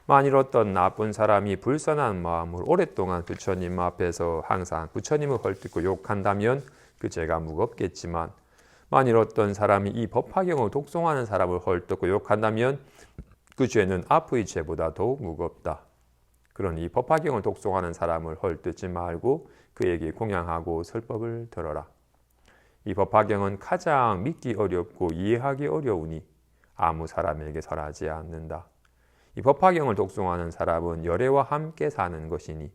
Speaker 1: 만일 어떤 나쁜 사람이 불선한 마음으로 오랫동안 부처님 앞에서 항상 부처님을 헐뜯고 욕한다면 그 죄가 무겁겠지만 만일 어떤 사람이 이 법화경을 독송하는 사람을 헐뜯고 욕한다면 그 죄는 앞의 죄보다 더욱 무겁다. 그러니 이 법화경을 독송하는 사람을 헐뜯지 말고 그에게 공양하고 설법을 들어라. 이 법화경은 가장 믿기 어렵고 이해하기 어려우니 아무 사람에게 설하지 않는다. 이 법화경을 독송하는 사람은 열애와 함께 사는 것이니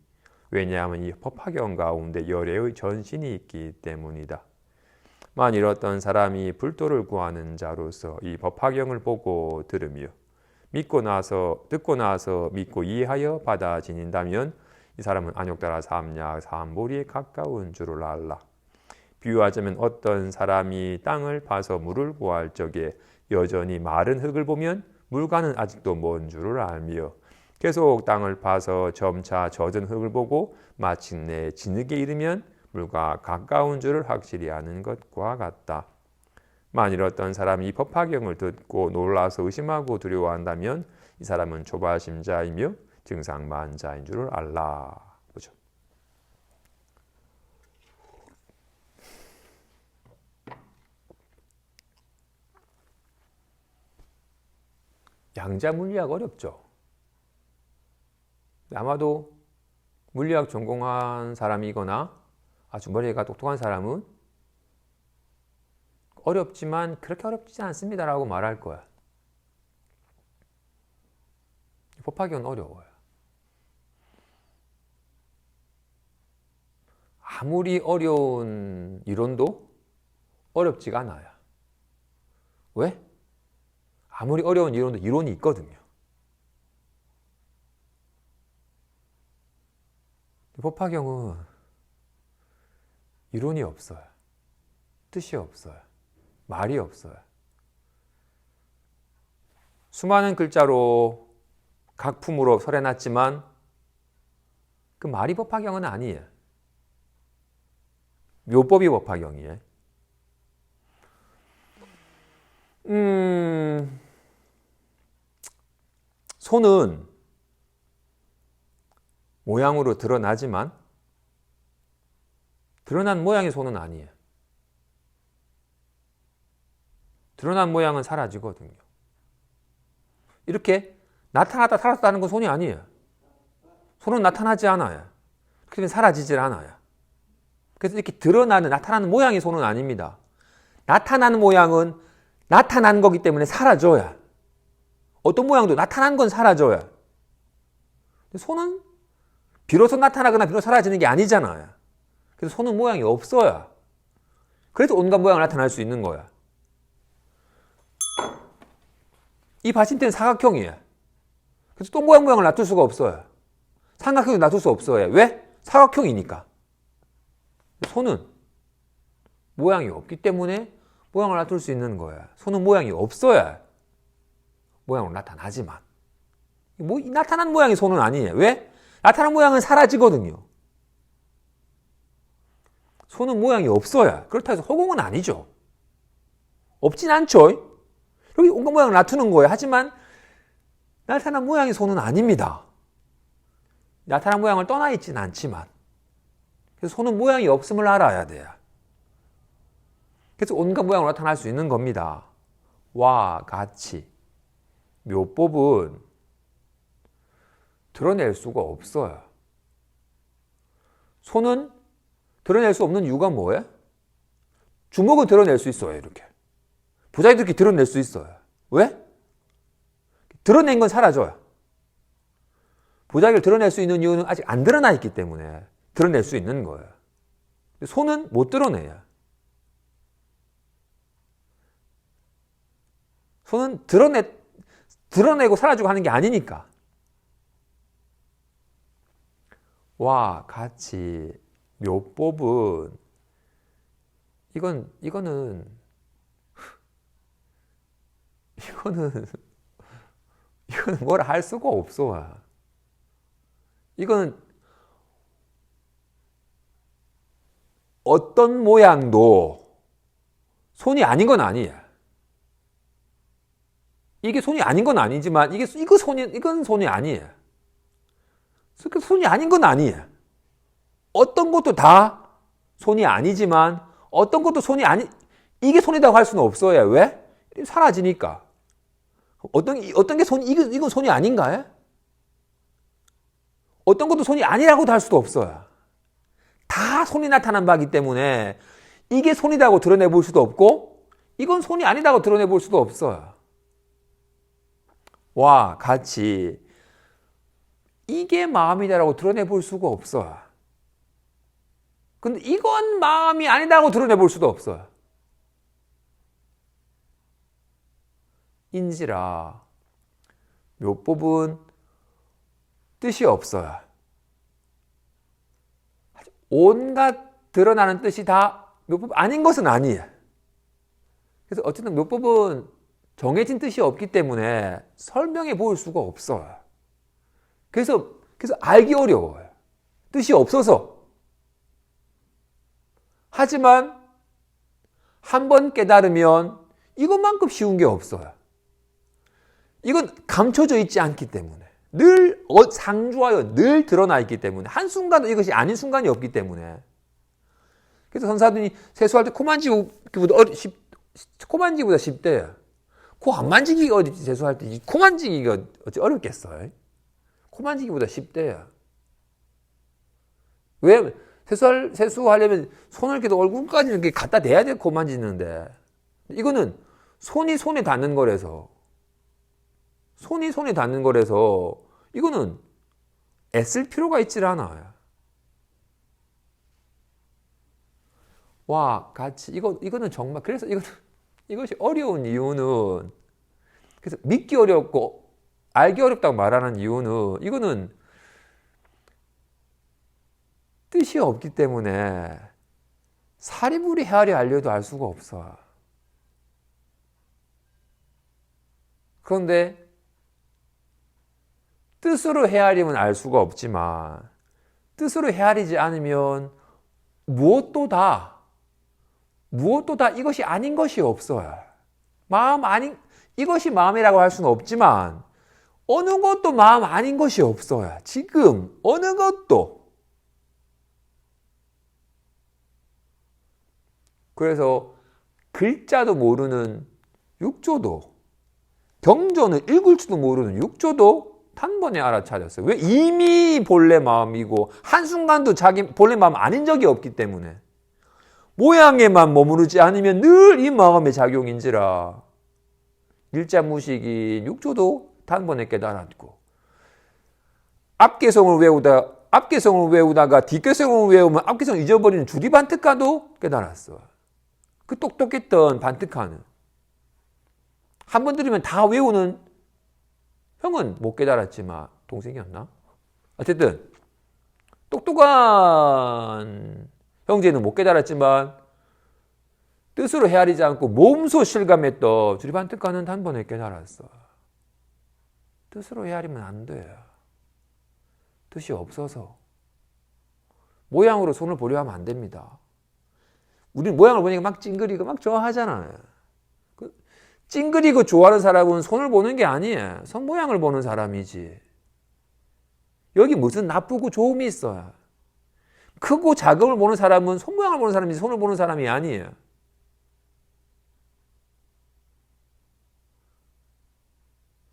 Speaker 1: 왜냐하면 이 법화경 가운데 열애의 전신이 있기 때문이다. 만일 어떤 사람이 불도를 구하는 자로서 이 법화경을 보고 들으며 듣고 나서 믿고 이해하여 받아 지닌다면 이 사람은 안욕따라 삼약 삼보리에 가까운 줄을 알라. 비유하자면 어떤 사람이 땅을 파서 물을 구할 적에 여전히 마른 흙을 보면 물과는 아직도 먼 줄을 알며 계속 땅을 파서 점차 젖은 흙을 보고 마침내 진흙에 이르면 물과 가까운 줄을 확실히 아는 것과 같다. 만일 어떤 사람이 이 법화경을 듣고 놀라서 의심하고 두려워한다면 이 사람은 조바심자이며 증상만자인 줄을 알라. 보죠. 양자 물리학 어렵죠. 아마도 물리학 전공한 사람이거나 아주 머리가 똑똑한 사람은 어렵지만 그렇게 어렵지 않습니다라고 말할 거야. 법화경은 어려워요. 아무리 어려운 이론도 어렵지가 않아요. 왜? 아무리 어려운 이론도 이론이 있거든요. 법화경은 이론이 없어요. 뜻이 없어요. 말이 없어요. 수많은 글자로 각품으로 설해놨지만 그 말이 법화경은 아니에요. 묘법이 법화경이에요. 손은 모양으로 드러나지만 드러난 모양의 손은 아니에요. 드러난 모양은 사라지거든요. 이렇게 나타났다 사라졌다는 건 손이 아니에요. 손은 나타나지 않아요. 그게 사라지질 않아요. 그래서 이렇게 드러나는 나타나는 모양의 손은 아닙니다. 나타나는 모양은 나타난 거기 때문에 사라져야. 어떤 모양도 나타난 건 사라져야. 손은 비로소 나타나거나 비로소 사라지는 게 아니잖아요. 그래서 손은 모양이 없어야. 그래도 온갖 모양을 나타낼 수 있는 거야. 이 받침대는 사각형이에요. 그래서 또 모양을 놔둘 수가 없어요. 삼각형을 놔둘 수 없어요. 왜? 사각형이니까. 손은 모양이 없기 때문에 모양을 놔둘 수 있는 거야. 손은 모양이 없어야 모양으로 나타나지만. 나타난 모양이 손은 아니에요. 왜? 나타난 모양은 사라지거든요. 손은 모양이 없어야. 그렇다고 해서 허공은 아니죠. 없진 않죠. 여기 온갖 모양을 놔두는 거예요. 하지만 나타난 모양이 손은 아닙니다. 나타난 모양을 떠나 있지는 않지만. 그래서 손은 모양이 없음을 알아야 돼요. 그래서 온갖 모양으로 나타날 수 있는 겁니다. 와 같이 묘법은 드러낼 수가 없어요. 손은 드러낼 수 없는 이유가 뭐예요? 주먹은 드러낼 수 있어요. 이렇게. 보자기도 이렇게 드러낼 수 있어요. 왜? 드러낸 건 사라져요. 보자기를 드러낼 수 있는 이유는 아직 안 드러나 있기 때문에 드러낼 수 있는 거예요. 손은 못 드러내요. 손은 드러내고 사라지고 하는 게 아니니까. 와 같이 묘법은 이거는 뭐라 할 수가 없어. 이거는 어떤 모양도 손이 아닌 건 아니에요. 이게 손이 아닌 건 아니지만 이건 손이 아니에요. 손이 아닌 건 아니에요. 어떤 것도 다 손이 아니지만 어떤 것도 이게 손이라고 할 수는 없어요. 왜? 사라지니까. 어떤 게 이건 손이 아닌가요? 어떤 것도 손이 아니라고도 할 수도 없어요. 다 손이 나타난 바이기 때문에 이게 손이라고 드러내볼 수도 없고 이건 손이 아니라고 드러내볼 수도 없어요. 와 같이 이게 마음이다라고 드러내볼 수가 없어요. 근데 이건 마음이 아니다라고 드러내볼 수도 없어요. 인지라 묘법은 뜻이 없어요. 온갖 드러나는 뜻이 다 묘법 아닌 것은 아니에요. 그래서 어쨌든 묘법은 정해진 뜻이 없기 때문에 설명해 볼 수가 없어요. 그래서 알기 어려워요. 뜻이 없어서. 하지만 한 번 깨달으면 이것만큼 쉬운 게 없어요. 이건 감춰져 있지 않기 때문에 늘 상주하여 늘 드러나 있기 때문에 한순간도 이것이 아닌 순간이 없기 때문에 그래서 선사들이 세수할 때 코 만지기보다 쉽대요. 코 안 만지기가 어디 세수할 때 코 만지기가 어찌 어렵겠어요? 코 만지기보다 쉽대요. 왜? 세수하려면 손을 이렇게 얼굴까지 이렇게 갖다 대야 돼, 코 만지는데. 이거는 손이 손에 닿는 거라서 이거는 애쓸 필요가 있질 않아요. 와, 같이 이거는 정말 그래서 이것이 어려운 이유는 그래서 믿기 어렵고 알기 어렵다고 말하는 이유는 이거는 뜻이 없기 때문에 사리부리 헤아려 알려도 알 수가 없어. 그런데 뜻으로 헤아리면 알 수가 없지만 뜻으로 헤아리지 않으면 무엇도 다 이것이 아닌 것이 없어요. 이것이 마음이라고 할 수는 없지만 어느 것도 마음 아닌 것이 없어요. 지금 어느 것도. 그래서 글자도 모르는 육조도, 경전을 읽을 줄도 모르는 육조도 단번에 알아차렸어요. 왜? 이미 본래 마음이고 한순간도 자기 본래 마음 아닌 적이 없기 때문에 모양에만 머무르지 않으면 늘 이 마음의 작용인지라 일자무식인 육조도 단번에 깨달았고 앞개성을 외우다 앞개성을 외우다가 뒷개성을 외우면 앞개성을 잊어버리는 주리반특가도 깨달았어. 그 똑똑했던 반특가는 한 번 들으면 다 외우는 형은 못 깨달았지만 동생이었나? 어쨌든 똑똑한 형제는 못 깨달았지만 뜻으로 헤아리지 않고 몸소 실감했던 주리반특가는 단번에 깨달았어. 뜻으로 헤아리면 안 돼. 뜻이 없어서. 모양으로 손을 보려 하면 안 됩니다. 우리는 모양을 보니까 막 찡그리고 막 좋아하잖아요. 찡그리고 좋아하는 사람은 손을 보는 게 아니에요. 손 모양을 보는 사람이지. 여기 무슨 나쁘고 좋음이 있어요. 크고 작음을 보는 사람은 손 모양을 보는 사람이지 손을 보는 사람이 아니에요.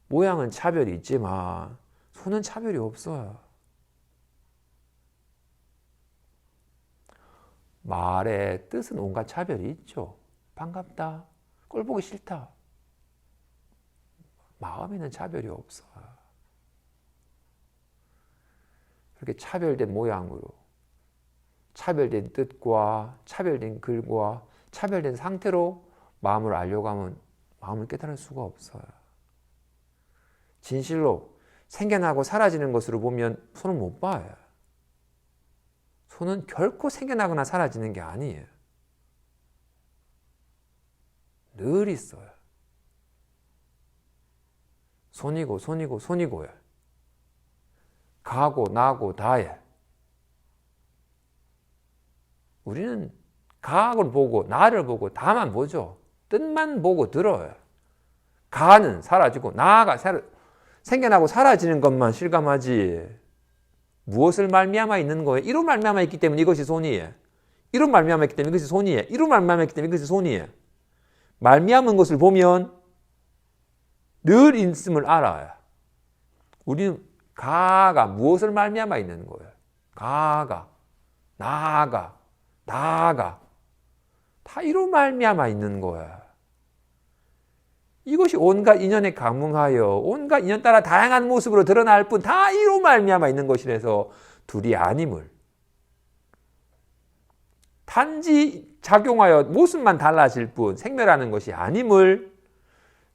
Speaker 1: 모양은 차별이 있지만 손은 차별이 없어요. 말의 뜻은 온갖 차별이 있죠. 반갑다, 꼴 보기 싫다. 마음에는 차별이 없어요. 그렇게 차별된 모양으로, 차별된 뜻과 차별된 글과 차별된 상태로 마음을 알려고 하면 마음을 깨달을 수가 없어요. 진실로 생겨나고 사라지는 것으로 보면 손은 못 봐요. 손은 결코 생겨나거나 사라지는 게 아니에요. 늘 있어요. 손이고 손이고 손이고요. 가고 나고 다예. 우리는 가를 보고 나를 보고 다만 보죠. 뜻만 보고 들어요. 가는 사라지고 나가 생겨나고 사라지는 것만 실감하지. 무엇을 말미암아 있는 거예요? 이로 말미암아 있기 때문에 이것이 손이에요. 이로 말미암아 있기 때문에 이것이 손이에요. 이로 말미암아 있기 때문에 이것이 손이에요. 말미암은 것을 보면 늘 있음을 알아요. 우리는 가가 무엇을 말미암아 있는 거예요? 가가, 나가, 나가 다 이로 말미암아 있는 거예요. 이것이 온갖 인연에 감응하여 온갖 인연 따라 다양한 모습으로 드러날 뿐 다 이로 말미암아 있는 것이라서 둘이 아님을. 단지 작용하여 모습만 달라질 뿐 생멸하는 것이 아님을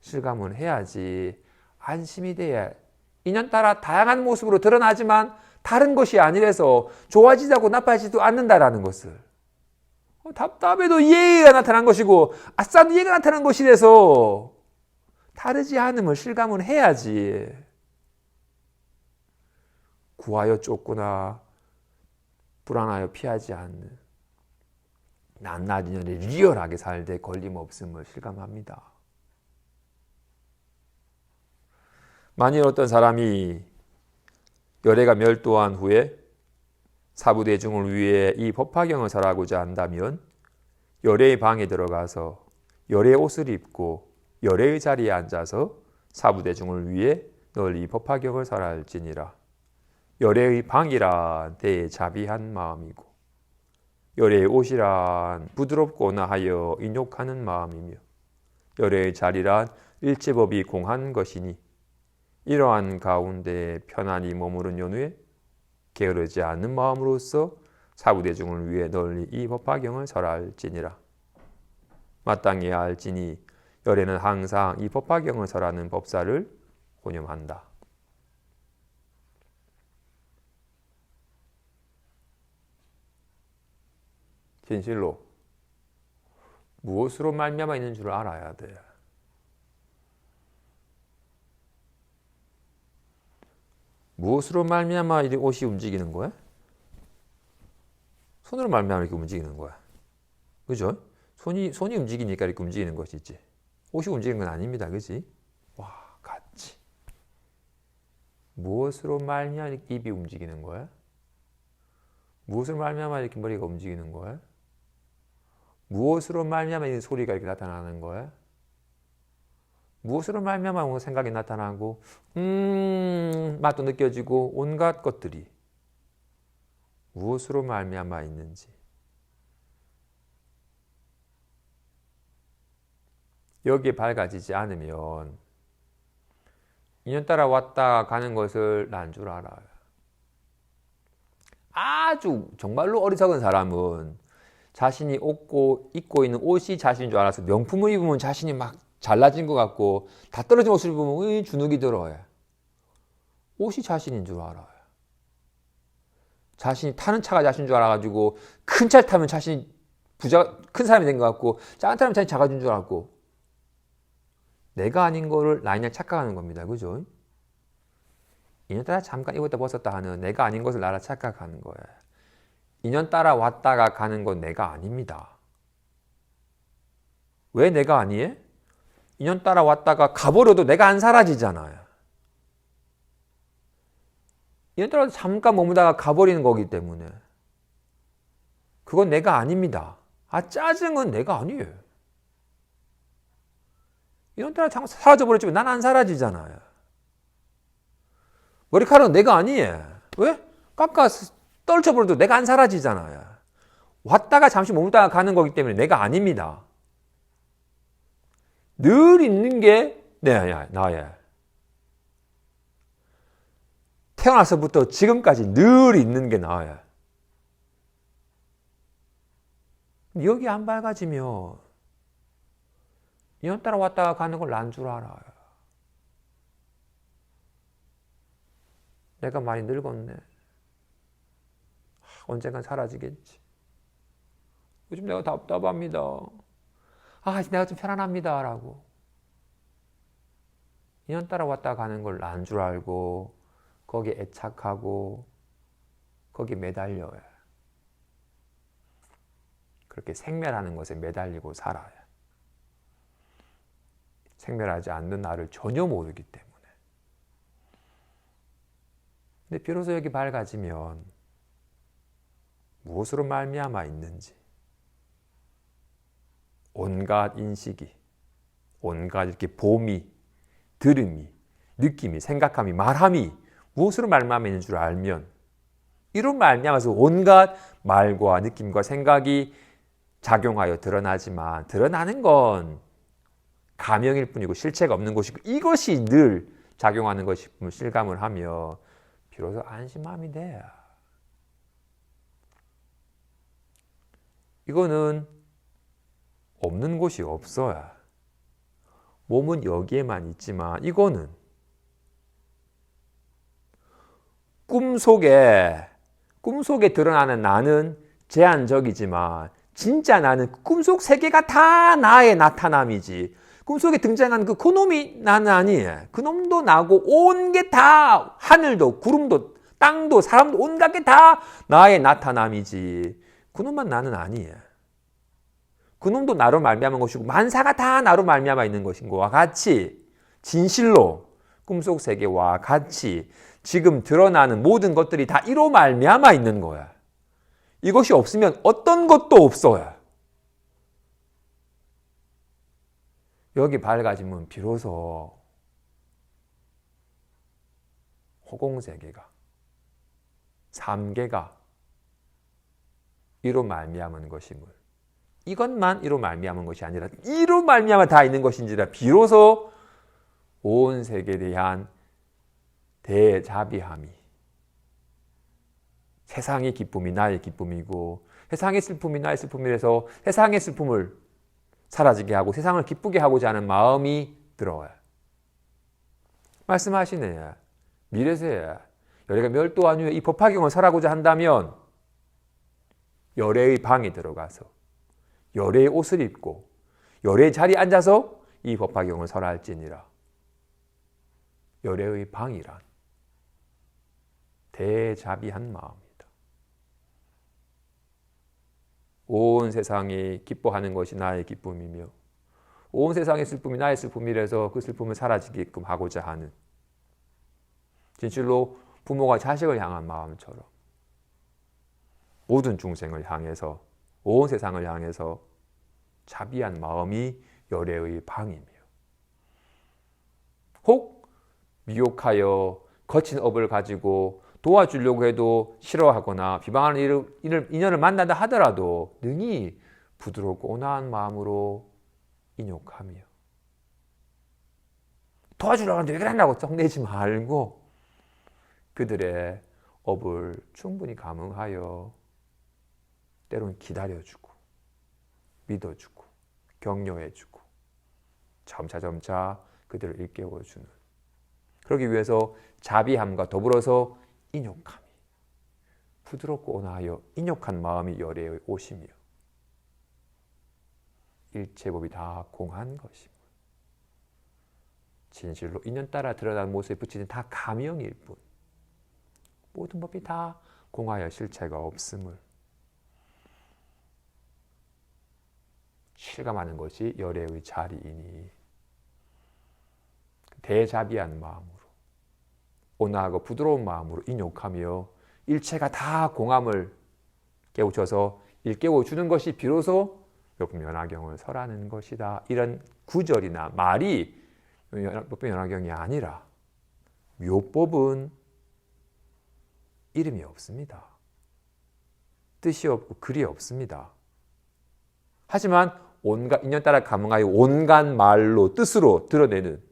Speaker 1: 실감을 해야지 안심이 돼야. 인연 따라 다양한 모습으로 드러나지만 다른 것이 아니라서 좋아지자고 나빠지지도 않는다라는 것을. 답답해도 이해가 나타난 것이고 아싸도 이해가 나타난 것이라서 다르지 않음을 실감을 해야지. 구하여 쫓거나 불안하여 피하지 않는 낱낱 인연에 리얼하게 살 때 걸림없음을 실감합니다. 만일 어떤 사람이 열애가 멸도한 후에 사부대중을 위해 이 법화경을 설하고자 한다면 열애의 방에 들어가서 열애의 옷을 입고 열애의 자리에 앉아서 사부대중을 위해 널리 법화경을 설할지니라. 열애의 방이란 대자비한 마음이고 열애의 옷이란 부드럽고 온화하여 인욕하는 마음이며 열애의 자리란 일체법이 공한 것이니 이러한 가운데 편안히 머무른 연후에 게으르지 않는 마음으로써 사부대중을 위해 널리 이 법화경을 설할지니라. 마땅히 알지니 열애는 항상 이 법화경을 설하는 법사를 혼용한다. 진실로 무엇으로 말미암아 있는 줄 알아야 돼. 무엇으로 말미암아 이 옷이 움직이는 거야? 손으로 말미암아 이렇게 움직이는 거야. 그죠? 손이 움직이니까 이렇게 움직이는 것이지. 옷이 움직이는 건 아닙니다. 그지? 와, 같이. 무엇으로 말미암아 이렇게 입이 움직이는 거야? 무엇으로 말미암아 이렇게 머리가 움직이는 거야? 무엇으로 말미암아 이 소리가 이렇게 나타나는 거야? 무엇으로 말미암아 생각이 나타나고 맛도 느껴지고 온갖 것들이 무엇으로 말미암아 있는지. 여기에 밝아지지 않으면 인연 따라 왔다 가는 것을 난 줄 알아요. 아주 정말로 어리석은 사람은 자신이 입고 있는 옷이 자신인 줄 알아서 명품을 입으면 자신이 막 잘나진 것 같고 다 떨어진 옷을 입으면 주눅이 들어요. 옷이 자신인 줄 알아요. 자신이 타는 차가 자신인 줄 알아가지고 큰 차를 타면 자신이 큰 사람이 된 것 같고 작은 사람은 자신이 작아진 줄 알고 내가 아닌 거를 나이냐 착각하는 겁니다. 그죠? 인연 따라 잠깐 입었다 벗었다 하는 내가 아닌 것을 나라 착각하는 거예요. 인연 따라 왔다가 가는 건 내가 아닙니다. 왜 내가 아니에요? 인연 따라 왔다가 가버려도 내가 안 사라지잖아요. 인연 따라 잠깐 머무다가 가버리는 거기 때문에 그건 내가 아닙니다. 짜증은 내가 아니에요. 인연 따라 잠깐 사라져버렸지만 난 안 사라지잖아요. 머리카락은 내가 아니에요. 왜? 깎아서 떨쳐버려도 내가 안 사라지잖아요. 왔다가 잠시 머물다가 가는 거기 때문에 내가 아닙니다. 늘 있는 게 나예요. 태어나서부터 지금까지 늘 있는 게 나예요. 여기 안 밝아지면 인연 따라 왔다가 가는 걸 난 줄 알아요. 내가 많이 늙었네. 언젠간 사라지겠지. 요즘 내가 답답합니다. 내가 좀 편안합니다. 라고. 인연 따라 왔다 가는 걸 난 줄 알고 거기에 애착하고 거기에 매달려요. 그렇게 생멸하는 것에 매달리고 살아요. 생멸하지 않는 나를 전혀 모르기 때문에. 근데 비로소 여기 밝아지면 무엇으로 말미암아 있는지 온갖 인식이, 온갖 이렇게 봄이, 들음이, 느낌이, 생각함이, 말함이 무엇으로 말미암아 있는 줄 알면 이로 말미암아서 온갖 말과 느낌과 생각이 작용하여 드러나지만 드러나는 건 가명일 뿐이고 실체가 없는 것이고 이것이 늘 작용하는 것임을 실감을 하며 비로소 안심함이 돼요. 이거는 없는 곳이 없어요. 몸은 여기에만 있지만 이거는 꿈속에 드러나는 나는 제한적이지만 진짜 나는 꿈속 세계가 다 나의 나타남이지. 꿈속에 등장하는 그놈이 나는 아니에요. 그놈도 나고 온 게 다 하늘도 구름도 땅도 사람도 온갖 게 다 나의 나타남이지. 그놈만 나는 아니에요. 그놈도 나로 말미암은 것이고 만사가 다 나로 말미암아 있는 것인 것과 같이 진실로 꿈속 세계와 같이 지금 드러나는 모든 것들이 다 이로 말미암아 있는 거야. 이것이 없으면 어떤 것도 없어요. 여기 밝아지면 비로소 허공세계가 삼계가 이로 말미암은 것임을 이것만 이로 말미암은 것이 아니라 이로 말미암아 다 있는 것인지라 비로소 온 세계에 대한 대자비함이 세상의 기쁨이 나의 기쁨이고 세상의 슬픔이 나의 슬픔이라서 세상의 슬픔을 사라지게 하고 세상을 기쁘게 하고자 하는 마음이 들어와요. 말씀하시네요. 미래세요. 열애가 멸도한 후에 이 법화경을 설하고자 한다면 열애의 방에 들어가서 열애의 옷을 입고 열애의 자리에 앉아서 이 법화경을 설할지니라. 열애의 방이란 대자비한 마음이다. 온 세상이 기뻐하는 것이 나의 기쁨이며 온 세상의 슬픔이 나의 슬픔이라서 그 슬픔을 사라지게끔 하고자 하는 진실로 부모가 자식을 향한 마음처럼 모든 중생을 향해서 온 세상을 향해서 자비한 마음이 열애의 방이며 혹 미혹하여 거친 업을 가지고 도와주려고 해도 싫어하거나 비방하는 인연을 만난다 하더라도 능히 부드럽고 온화한 마음으로 인욕하며 도와주려고 하는데 왜 그러냐고 썩내지 말고 그들의 업을 충분히 감응하여 때로는 기다려주고 믿어주고 격려해주고 점차 그들을 일깨워주는, 그러기 위해서 자비함과 더불어서 인욕함이, 부드럽고 온화하여 인욕한 마음이 열애의 옷이며 일체법이 다 공한 것이며 진실로 인연 따라 드러난 모습에 붙이는 다 가명일 뿐 모든 법이 다 공하여 실체가 없음을 실감하는 것이 열애의 자리이니, 대자비한 마음으로 온화하고 부드러운 마음으로 인욕하며 일체가 다 공함을 깨우쳐서 일깨워주는 것이 비로소 묘법연화경을 설하는 것이다. 이런 구절이나 말이 묘법연화경이 아니라, 묘법은 이름이 없습니다. 뜻이 없고 글이 없습니다. 하지만 온갖 인연 따라 감응하여 온갖 말로 뜻으로 드러내는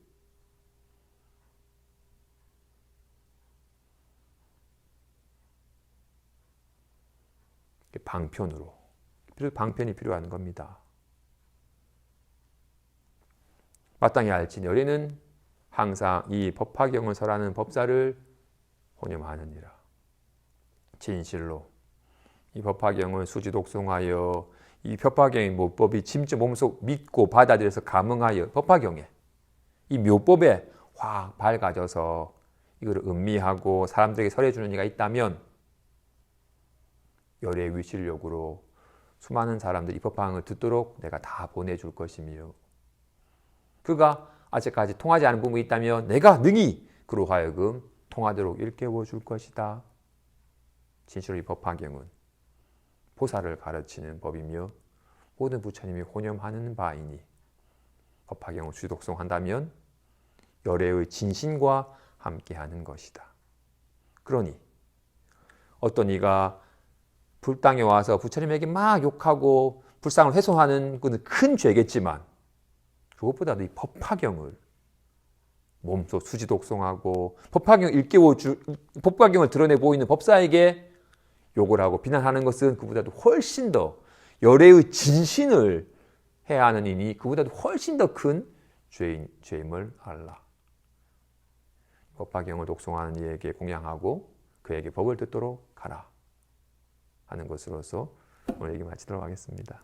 Speaker 1: 방편으로, 방편이 필요한 겁니다. 마땅히 알지니 열애는 항상 이 법화경을 설하는 법사를 혼념하느니라. 진실로 이 법화경을 수지독송하여 이 법화경의 묘법이 진짜 몸속 믿고 받아들여서 감응하여 법화경에 이 묘법에 확 밝아져서 이거를 음미하고 사람들에게 설해주는 이가 있다면 열애의 위실력으로 수많은 사람들이 이 법화경을 듣도록 내가 다 보내줄 것이며, 그가 아직까지 통하지 않은 부분이 있다면 내가 능히 그로 하여금 통하도록 일깨워 줄 것이다. 진실로 이 법화경은 보살을 가르치는 법이며 모든 부처님이 혼념하는 바이니, 법화경을 수지독송한다면 열애의 진신과 함께하는 것이다. 그러니 어떤 이가 불당에 와서 부처님에게 막 욕하고 불상을 훼손하는 것은 큰 죄겠지만, 그것보다도 이 법화경을 몸소 수지독송하고 법화경을 드러내 보이는 법사에게 욕을 하고 비난하는 것은 그보다도 훨씬 더 열애의 진신을 해야 하는 이니 그보다도 훨씬 더 큰 죄임을 알라. 법화경을 독송하는 이에게 공양하고 그에게 법을 듣도록 가라 하는 것으로서 오늘 얘기 마치도록 하겠습니다.